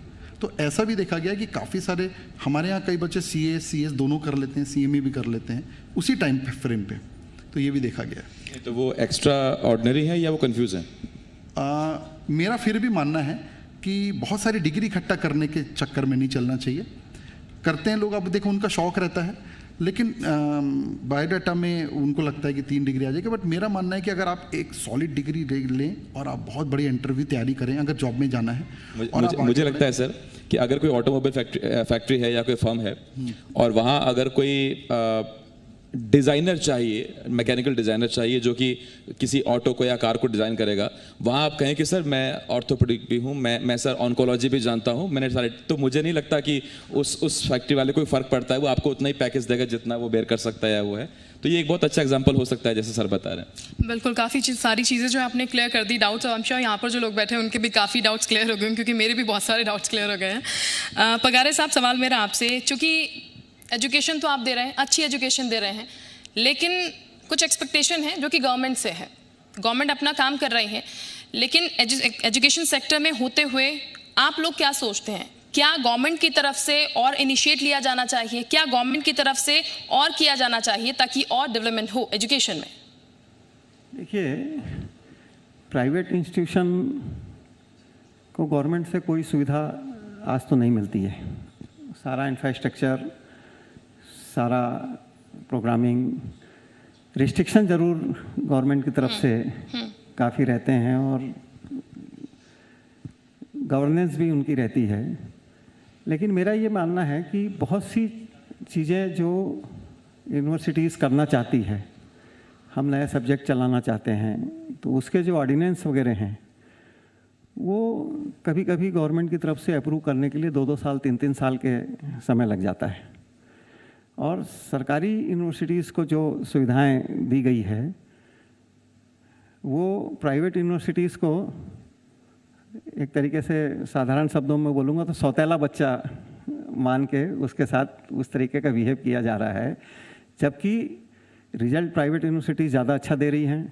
तो ऐसा भी देखा गया है कि काफ़ी सारे हमारे यहाँ कई बच्चे CA CS दोनों कर लेते हैं, CMA भी कर लेते हैं उसी टाइम फ्रेम पे। तो ये भी देखा गया है। तो वो एक्स्ट्रा ऑर्डिनरी है या वो कंफ्यूज है? मेरा फिर भी मानना है कि बहुत सारी डिग्री इकट्ठा करने के चक्कर में नहीं चलना चाहिए। करते हैं लोग, अब देखो उनका शौक रहता है, लेकिन बायोडाटा में उनको लगता है कि 3 डिग्री आ जाएगी। बट मेरा मानना है कि अगर आप एक सॉलिड डिग्री लें और आप बहुत बड़ी इंटरव्यू तैयारी करें, अगर जॉब में जाना है। मुझे लगता है सर कि अगर कोई ऑटोमोबाइल फैक्ट्री है या कोई फर्म है और वहाँ अगर कोई डिज़ाइनर चाहिए, मैकेनिकल डिज़ाइनर चाहिए जो कि किसी ऑटो को या कार को डिज़ाइन करेगा, वहाँ आप कहें कि सर मैं ऑर्थोपेडिक भी हूँ, मैं सर ऑन्कोलॉजी भी जानता हूँ, मैंने सारे, तो मुझे नहीं लगता कि उस फैक्ट्री वाले को फ़र्क पड़ता है। वो आपको उतना ही पैकेज देगा जितना वो बेयर कर सकता है या वो है। तो ये एक बहुत अच्छा एग्जाम्पल हो सकता है जैसे सर बता रहे हैं। बिल्कुल, काफ़ी सारी चीज़ें जो आपने क्लियर कर दी, डाउट्स। आई एम श्योर यहाँ पर जो लोग बैठे हैं उनके भी काफ़ी डाउट्स क्लियर हो गए, क्योंकि मेरे भी बहुत सारे डाउट्स क्लियर हो गए हैं। पगारे साहब, सवाल मेरा आपसे, चूँकि एजुकेशन तो आप दे रहे हैं, अच्छी एजुकेशन दे रहे हैं, लेकिन कुछ एक्सपेक्टेशन है जो कि गवर्नमेंट से है। गवर्नमेंट अपना काम कर रही है, लेकिन एजुकेशन सेक्टर में होते हुए आप लोग क्या सोचते हैं? क्या गवर्नमेंट की तरफ से और इनिशिएट लिया जाना चाहिए? क्या गवर्नमेंट की तरफ से और किया जाना चाहिए ताकि और डेवलपमेंट हो एजुकेशन में? देखिए, प्राइवेट इंस्टीट्यूशन को गवर्नमेंट से कोई सुविधा आज तो नहीं मिलती है। सारा इंफ्रास्ट्रक्चर, सारा प्रोग्रामिंग, रिस्ट्रिक्शन ज़रूर गवर्नमेंट की तरफ से काफ़ी रहते हैं और गवर्नेंस भी उनकी रहती है। लेकिन मेरा ये मानना है कि बहुत सी चीज़ें जो यूनिवर्सिटीज़ करना चाहती है, हम नया सब्जेक्ट चलाना चाहते हैं, तो उसके जो ऑर्डिनेंस वगैरह हैं वो कभी कभी गवर्नमेंट की तरफ से अप्रूव करने के लिए 2-2 साल 3-3 साल के समय लग जाता है। और सरकारी यूनिवर्सिटीज़ को जो सुविधाएं दी गई है वो प्राइवेट यूनिवर्सिटीज़ को एक तरीके से साधारण शब्दों में बोलूँगा तो सौतेला बच्चा मान के उसके साथ उस तरीके का बिहेव किया जा रहा है, जबकि रिजल्ट प्राइवेट यूनिवर्सिटी ज़्यादा अच्छा दे रही हैं,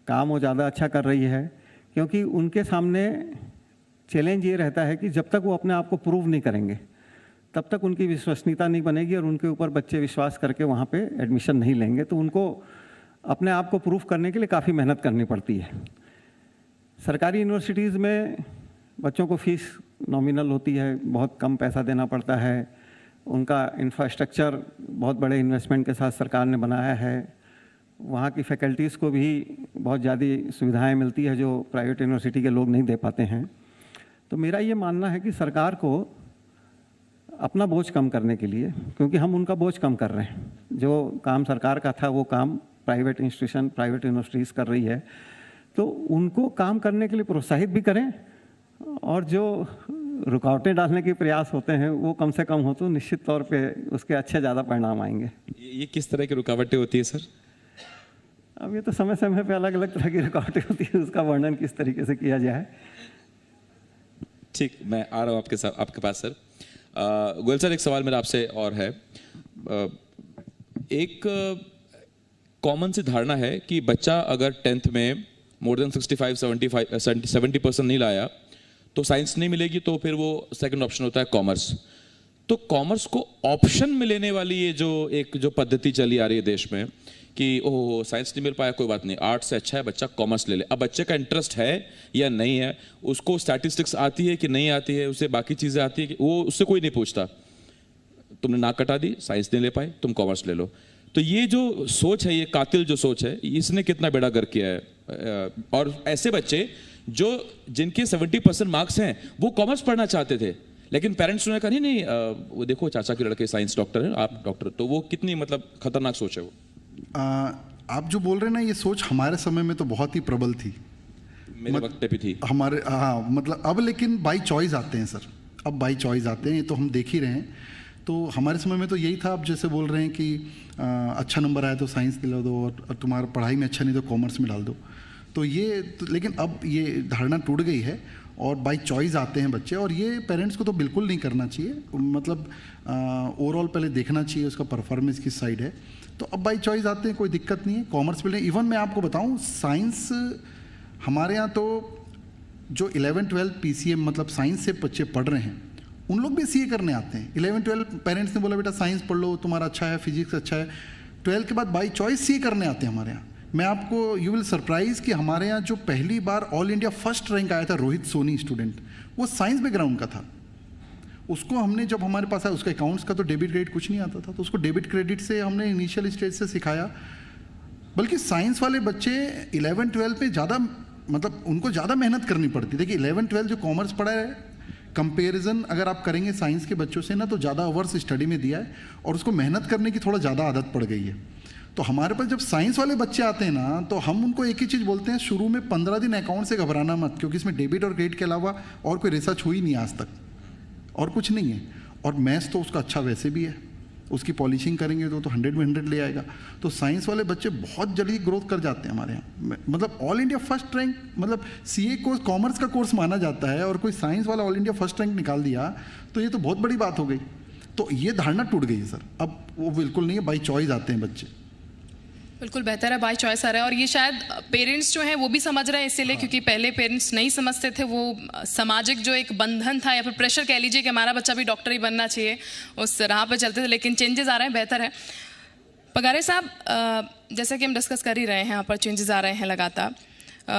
काम वो ज़्यादा अच्छा कर रही है, क्योंकि उनके सामने चैलेंज ये रहता है कि जब तक वो अपने आप को प्रूव नहीं करेंगे तब तक उनकी विश्वसनीयता नहीं बनेगी और उनके ऊपर बच्चे विश्वास करके वहाँ पे एडमिशन नहीं लेंगे। तो उनको अपने आप को प्रूफ करने के लिए काफ़ी मेहनत करनी पड़ती है। सरकारी यूनिवर्सिटीज़ में बच्चों को फीस नॉमिनल होती है, बहुत कम पैसा देना पड़ता है, उनका इंफ्रास्ट्रक्चर बहुत बड़े इन्वेस्टमेंट के साथ सरकार ने बनाया है, वहाँ की फैकल्टीज़ को भी बहुत ज़्यादा सुविधाएं मिलती है जो प्राइवेट यूनिवर्सिटी के लोग नहीं दे पाते हैं। तो मेरा ये मानना है कि सरकार को अपना बोझ कम करने के लिए, क्योंकि हम उनका बोझ कम कर रहे हैं, जो काम सरकार का था वो काम प्राइवेट इंस्टीट्यूशन प्राइवेट यूनिवर्सिटीज़ कर रही है, तो उनको काम करने के लिए प्रोत्साहित भी करें और जो रुकावटें डालने के प्रयास होते हैं वो कम से कम हो तो निश्चित तौर पे उसके अच्छे ज़्यादा परिणाम आएंगे। ये किस तरह की रुकावटें होती है सर? अब ये तो समय समय पे अलग अलग तरह की रुकावटें होती है, उसका वर्णन किस तरीके से किया जाए। ठीक, मैं आ रहा हूँ आपके पास सर। गोयल सर, एक सवाल मेरा आपसे और है। एक कॉमन सी धारणा है कि बच्चा अगर 10th में मोर देन 70% नहीं लाया तो साइंस नहीं मिलेगी, तो फिर वो सेकंड ऑप्शन होता है कॉमर्स। तो कॉमर्स को ऑप्शन में लेने वाली ये जो पद्धति चली आ रही है देश में कि ओह साइंस नहीं मिल पाया, कोई बात नहीं, आर्ट्स से अच्छा है बच्चा कॉमर्स ले ले। अब बच्चे का इंटरेस्ट है या नहीं है, उसको स्टैटिस्टिक्स आती है कि नहीं आती है, उसे बाकी चीज़ें आती है कि वो उससे कोई नहीं पूछता। तुमने नाक कटा दी, साइंस नहीं ले पाए, तुम कॉमर्स ले लो। तो ये जो सोच है, ये कातिल जो सोच है, इसने कितना बेड़ा गर्क किया है। और ऐसे बच्चे जिनके 70% मार्क्स हैं वो कॉमर्स पढ़ना चाहते थे, लेकिन पेरेंट्स ने कहा नहीं वो देखो चाचा के लड़के साइंस डॉक्टर है, आप डॉक्टर। तो वो कितनी मतलब खतरनाक सोच है वो। आप जो बोल रहे हैं ना, ये सोच हमारे समय में तो बहुत ही प्रबल थी, मेरे वक्त पे भी थी हमारे। हाँ, मतलब अब लेकिन बाई चॉइस आते हैं सर, अब बाई चॉइस आते हैं, ये तो हम देख ही रहे हैं। तो हमारे समय में तो यही था। आप जैसे बोल रहे हैं कि अच्छा नंबर आया तो साइंस दिला दो और तुम्हारा पढ़ाई में अच्छा नहीं तो कॉमर्स में डाल दो। तो लेकिन अब ये धारणा टूट गई है और बाई चॉइस आते हैं बच्चे, और ये पेरेंट्स को तो बिल्कुल नहीं करना चाहिए। मतलब ओवरऑल पहले देखना चाहिए उसका परफॉर्मेंस किस साइड है। तो अब बाई चॉइस आते हैं, कोई दिक्कत नहीं है, कॉमर्स में लें। इवन मैं आपको बताऊं, साइंस हमारे यहाँ तो जो 11-12 PCM मतलब साइंस से बच्चे पढ़ रहे हैं, उन लोग भी CA करने आते हैं। 11-12 पेरेंट्स ने बोला बेटा साइंस पढ़ लो, तुम्हारा अच्छा है, फिजिक्स अच्छा है, 12 के बाद बाई चॉइस CA करने आते हैं हमारे यहाँ। मैं आपको यू विल सरप्राइज कि हमारे यहाँ जो पहली बार ऑल इंडिया फर्स्ट रैंक आया था, रोहित सोनी स्टूडेंट, वो साइंस बैकग्राउंड का था। उसको हमने जब हमारे पास आया, उसका अकाउंट्स का तो डेबिट क्रेडिट कुछ नहीं आता था, तो उसको डेबिट क्रेडिट से हमने इनिशियल स्टेज से सिखाया। बल्कि साइंस वाले बच्चे 11-12 पे ज़्यादा मतलब उनको ज़्यादा मेहनत करनी पड़ती। देखिए 11-12 जो कॉमर्स पढ़ा है, कंपेरिजन अगर आप करेंगे साइंस के बच्चों से ना, तो ज़्यादा अवर्स स्टडी में दिया है और उसको मेहनत करने की थोड़ा ज़्यादा आदत पड़ गई है। तो हमारे पास जब साइंस वाले बच्चे आते हैं ना, तो हम उनको एक ही चीज़ बोलते हैं, शुरू में 15 दिन अकाउंट से घबराना मत, क्योंकि इसमें डेबिट और क्रेडिट के अलावा और कोई रिसर्च हुई नहीं आज तक, और कुछ नहीं है। और मैथ्स तो उसका अच्छा वैसे भी है, उसकी पॉलिशिंग करेंगे तो 100 में 100 ले आएगा। तो साइंस वाले बच्चे बहुत जल्दी ग्रोथ कर जाते हैं हमारे यहाँ। मतलब ऑल इंडिया फर्स्ट रैंक, मतलब CA कोर्स कॉमर्स का कोर्स माना जाता है और कोई साइंस वाला ऑल इंडिया फर्स्ट रैंक निकाल दिया, तो ये तो बहुत बड़ी बात हो गई। तो ये धारणा टूट गई है सर, अब वो बिल्कुल नहीं है, बाई चॉइस आते हैं बच्चे। बिल्कुल बेहतर है, बाय चॉइस आ रहा है। और ये शायद पेरेंट्स जो हैं वो भी समझ रहे हैं इसीलिए, क्योंकि पहले पेरेंट्स नहीं समझते थे। वो सामाजिक जो एक बंधन था या फिर प्रेशर कह लीजिए कि हमारा बच्चा भी डॉक्टर ही बनना चाहिए, उस राह पे चलते थे। लेकिन चेंजेस आ रहे हैं, बेहतर है। पगारे साहब, जैसा कि हम डिस्कस कर ही रहे हैं, यहाँ पर चेंजेस आ रहे हैं लगातार।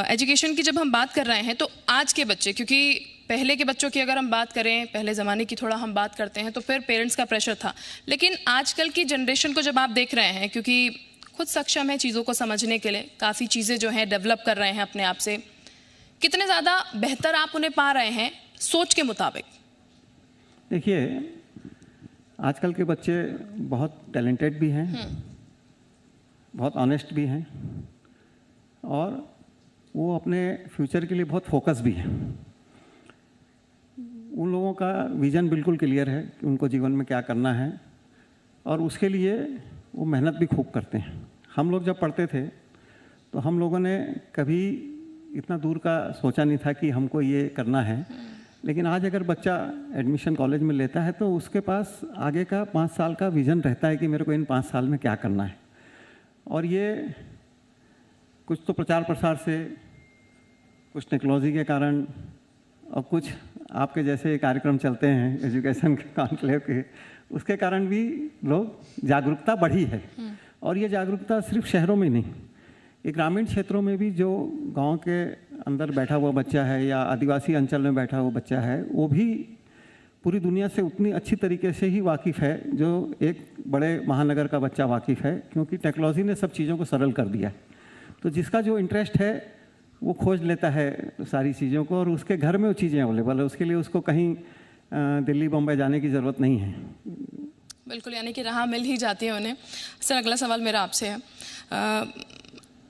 एजुकेशन की जब हम बात कर रहे हैं तो आज के बच्चे, क्योंकि पहले के बच्चों की अगर हम बात करें, पहले ज़माने की थोड़ा हम बात करते हैं, तो फिर पेरेंट्स का प्रेशर था। लेकिन आजकल की जनरेशन को जब आप देख रहे हैं, क्योंकि खुद सक्षम है चीज़ों को समझने के लिए, काफ़ी चीज़ें जो हैं डेवलप कर रहे हैं अपने आप से, कितने ज़्यादा बेहतर आप उन्हें पा रहे हैं सोच के मुताबिक? देखिए, आजकल के बच्चे बहुत टैलेंटेड भी हैं, बहुत ऑनेस्ट भी हैं, और वो अपने फ्यूचर के लिए बहुत फोकस भी हैं। उन लोगों का विज़न बिल्कुल क्लियर है कि उनको जीवन में क्या करना है, और उसके लिए वो मेहनत भी खूब करते हैं। हम लोग जब पढ़ते थे तो हम लोगों ने कभी इतना दूर का सोचा नहीं था कि हमको ये करना है, लेकिन आज अगर बच्चा एडमिशन कॉलेज में लेता है तो उसके पास आगे का 5 साल का विज़न रहता है कि मेरे को इन 5 साल में क्या करना है। और ये कुछ तो प्रचार प्रसार से, कुछ टेक्नोलॉजी के कारण और कुछ आपके जैसे कार्यक्रम चलते हैं एजुकेशन के कॉन्क्लेव के, उसके कारण भी लोग जागरूकता बढ़ी है। और ये जागरूकता सिर्फ शहरों में नहीं, ये ग्रामीण क्षेत्रों में भी जो गांव के अंदर बैठा हुआ बच्चा है या आदिवासी अंचल में बैठा हुआ बच्चा है, वो भी पूरी दुनिया से उतनी अच्छी तरीके से ही वाकिफ़ है जो एक बड़े महानगर का बच्चा वाकिफ़ है, क्योंकि टेक्नोलॉजी ने सब चीज़ों को सरल कर दिया। तो जिसका जो इंटरेस्ट है वो खोज लेता है सारी चीज़ों को, और उसके घर में वो चीज़ें अवेलेबल है, उसके लिए उसको कहीं दिल्ली बम्बई जाने की ज़रूरत नहीं है। बिल्कुल, यानी कि राह मिल ही जाती है उन्हें। सर, अगला सवाल मेरा आपसे है,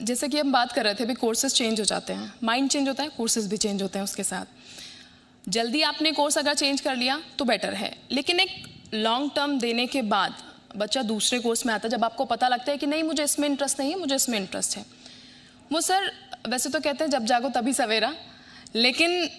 जैसे कि हम बात कर रहे थे, अभी कोर्सेज चेंज हो जाते हैं, माइंड चेंज होता है, कोर्सेज भी चेंज होते हैं उसके साथ। जल्दी आपने कोर्स अगर चेंज कर लिया तो बेटर है, लेकिन एक लॉन्ग टर्म देने के बाद बच्चा दूसरे कोर्स में आता है, जब आपको पता लगता है कि नहीं मुझे इसमें इंटरेस्ट नहीं है, मुझे इसमें इंटरेस्ट है। वो सर वैसे तो कहते हैं जब जागो तभी सवेरा, लेकिन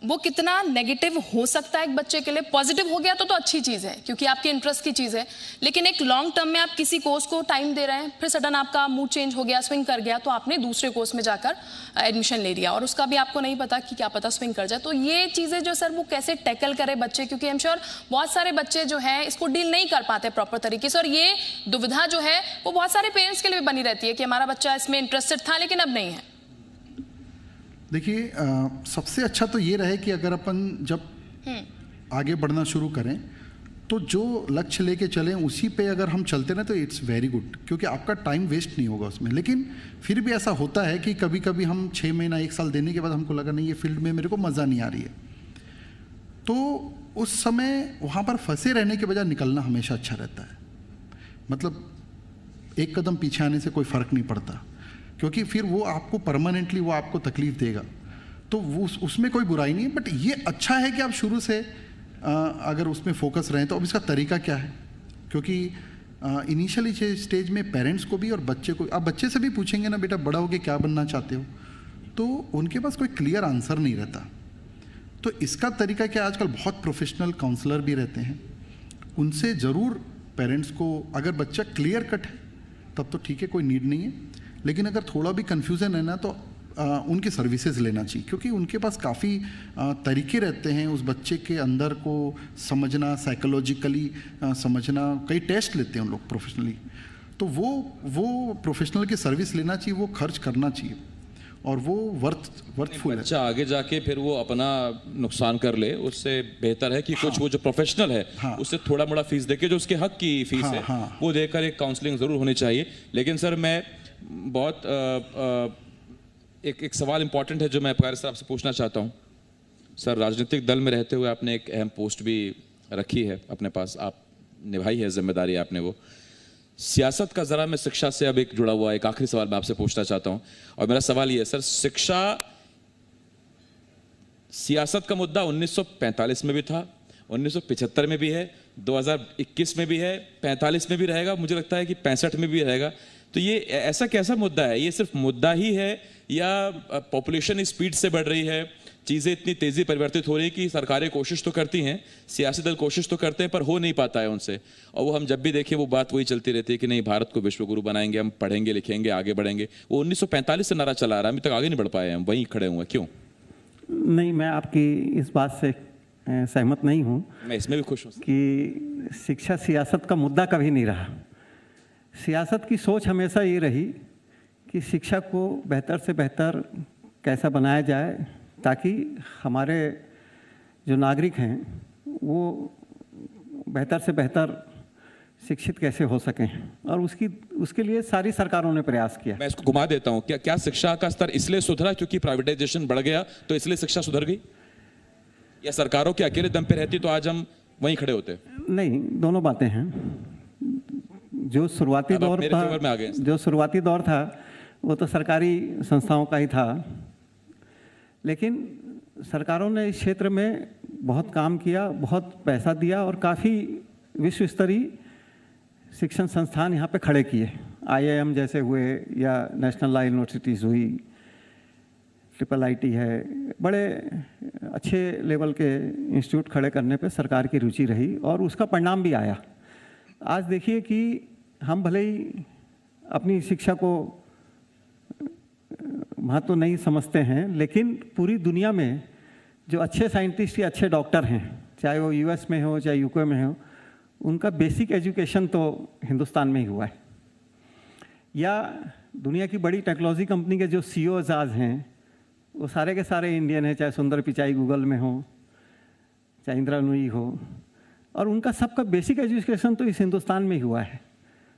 वो कितना नेगेटिव हो सकता है एक बच्चे के लिए? पॉजिटिव हो गया तो अच्छी चीज़ है क्योंकि आपके इंटरेस्ट की चीज़ है, लेकिन एक लॉन्ग टर्म में आप किसी कोर्स को टाइम दे रहे हैं, फिर सडन आपका मूड चेंज हो गया, स्विंग कर गया, तो आपने दूसरे कोर्स में जाकर एडमिशन ले लिया और उसका भी आपको नहीं पता कि क्या पता स्विंग कर जाए। तो ये चीज़ें जो सर वो कैसे टैकल करे बच्चे, क्योंकि आई एम श्योर बहुत सारे बच्चे जो हैं इसको डील नहीं कर पाते प्रॉपर तरीके से, और ये दुविधा जो है वो बहुत सारे पेरेंट्स के लिए भी बनी रहती है कि हमारा बच्चा इसमें इंटरेस्टेड था लेकिन अब नहीं है। देखिए, सबसे अच्छा तो ये रहे कि अगर अपन जब आगे बढ़ना शुरू करें तो जो लक्ष्य लेके चलें उसी पे अगर हम चलते ना तो इट्स वेरी गुड, क्योंकि आपका टाइम वेस्ट नहीं होगा उसमें। लेकिन फिर भी ऐसा होता है कि कभी कभी हम 6 महीना 1 साल देने के बाद हमको लगा नहीं ये फील्ड में मेरे को मज़ा नहीं आ रही है, तो उस समय वहाँ पर फंसे रहने के बजाय निकलना हमेशा अच्छा रहता है। मतलब एक कदम पीछे आने से कोई फ़र्क नहीं पड़ता, क्योंकि फिर वो आपको परमानेंटली वो आपको तकलीफ देगा, तो वो उसमें कोई बुराई नहीं है। बट ये अच्छा है कि आप शुरू से अगर उसमें फोकस रहें। तो अब इसका तरीका क्या है, क्योंकि इनिशियली स्टेज में पेरेंट्स को भी और बच्चे को, आप बच्चे से भी पूछेंगे ना बेटा बड़ा होके क्या बनना चाहते हो, तो उनके पास कोई क्लियर आंसर नहीं रहता। तो इसका तरीका क्या, आजकल बहुत प्रोफेशनल काउंसलर भी रहते हैं, उनसे ज़रूर पेरेंट्स को, अगर बच्चा क्लियर कट है तब तो ठीक है, कोई नीड नहीं है, लेकिन अगर थोड़ा भी कन्फ्यूज़न है ना तो उनकी सर्विसेज लेना चाहिए, क्योंकि उनके पास काफ़ी तरीके रहते हैं उस बच्चे के अंदर को समझना, साइकोलॉजिकली समझना। कई टेस्ट लेते हैं उन लोग प्रोफेशनली, तो वो प्रोफेशनल की सर्विस लेना चाहिए, वो खर्च करना चाहिए और वो वर्थफुल है। बच्चा आगे जाके फिर वो अपना नुकसान कर ले, उससे बेहतर है कि कुछ वो जो प्रोफेशनल है उससे थोड़ा मोड़ा फीस देके, जो उसके हक की फीस है वो देकर एक काउंसलिंग ज़रूर होनी चाहिए। लेकिन सर मैं बहुत एक सवाल इंपॉर्टेंट है जो मैं प्यारे सर आपसे पूछना चाहता हूँ। सर, राजनीतिक दल में रहते हुए आपने एक अहम पोस्ट भी रखी है अपने पास, आप निभाई है जिम्मेदारी आपने वो। सियासत का ज़रा मैं शिक्षा से अब एक जुड़ा हुआ एक आखिरी सवाल मैं आपसे पूछना चाहता हूँ, और मेरा सवाल ये है सर, शिक्षा सियासत का मुद्दा 1945 में भी था, 1975 में भी है, 2021 में भी है, 45 में भी रहेगा, मुझे लगता है कि 65 में भी रहेगा। तो ये ऐसा कैसा मुद्दा है? ये सिर्फ मुद्दा ही है या पॉपुलेशन स्पीड से बढ़ रही है, चीज़ें इतनी तेज़ी परिवर्तित हो रही है कि सरकारें कोशिश तो करती हैं, सियासी दल कोशिश तो करते हैं पर हो नहीं पाता है उनसे, और वो हम जब भी देखें वो बात वही चलती रहती है कि नहीं भारत को विश्वगुरु बनाएंगे, हम पढ़ेंगे लिखेंगे आगे बढ़ेंगे। वो 1945 से नारा चला रहा है, अभी तक आगे नहीं बढ़ पाए, हम वहीं खड़े हुए हैं, क्यों? नहीं, मैं आपकी इस बात से सहमत नहीं हूँ। मैं इसमें भी खुश हूँ कि शिक्षा सियासत का मुद्दा कभी नहीं रहा। सियासत की सोच हमेशा ये रही कि शिक्षा को बेहतर से बेहतर कैसा बनाया जाए ताकि हमारे जो नागरिक हैं वो बेहतर से बेहतर शिक्षित कैसे हो सकें, और उसके लिए सारी सरकारों ने प्रयास किया। मैं इसको घुमा देता हूँ, क्या शिक्षा का स्तर इसलिए सुधरा क्योंकि प्राइवेटाइजेशन बढ़ गया तो इसलिए शिक्षा सुधर गई, या सरकारों के अकेले दम पे रहती तो आज हम वहीं खड़े होते? नहीं, दोनों बातें हैं। जो शुरुआती दौर था वो तो सरकारी संस्थाओं का ही था, लेकिन सरकारों ने इस क्षेत्र में बहुत काम किया, बहुत पैसा दिया और काफ़ी विश्व स्तरीय शिक्षण संस्थान यहाँ पे खड़े किए, IIM जैसे हुए या नेशनल लॉ यूनिवर्सिटीज़ हुई, IIIT है, बड़े अच्छे लेवल के इंस्टीट्यूट खड़े करने पे सरकार की रुचि रही और उसका परिणाम भी आया। आज देखिए कि हम भले ही अपनी शिक्षा को महत्व तो नहीं समझते हैं, लेकिन पूरी दुनिया में जो अच्छे साइंटिस्ट या अच्छे डॉक्टर हैं, चाहे वो US में हो चाहे UK में हो, उनका बेसिक एजुकेशन तो हिंदुस्तान में ही हुआ है। या दुनिया की बड़ी टेक्नोलॉजी कंपनी के जो CEOs आज हैं वो सारे के सारे इंडियन हैं, चाहे सुंदर पिचाई गूगल में हो चाहे इंदिरा नूई हो, और उनका सबका बेसिक एजुकेशन तो इस हिंदुस्तान में ही हुआ है।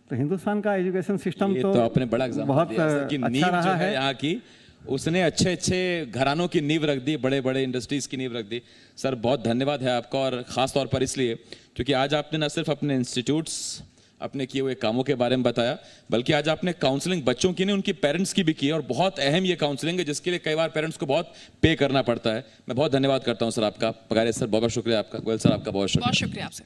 तो हिंदुस्तान का एजुकेशन सिस्टम तो आपने बड़ा एग्जाम्पल बहुत दिया सर, कि नींव अच्छा जो रहा है है। यहाँ की, उसने अच्छे अच्छे घरानों की नींव रख दी, बड़े बड़े इंडस्ट्रीज की नींव रख दी। सर बहुत धन्यवाद है आपका, और ख़ास तौर पर इसलिए क्योंकि आज आपने न सिर्फ अपने इंस्टीट्यूट्स, अपने किए हुए कामों के बारे में बताया, बल्कि आज आपने काउंसलिंग बच्चों की नहीं, उनकी पेरेंट्स की भी की, और बहुत अहम ये काउंसलिंग है जिसके लिए कई बार पेरेंट्स को बहुत पे करना पड़ता है। मैं बहुत धन्यवाद करता हूँ सर आपका। पगारे सर बहुत बहुत शुक्रिया आपका। गोयल सर आपका बहुत शुक्रिया। बहुत शुक्रिया आपसे।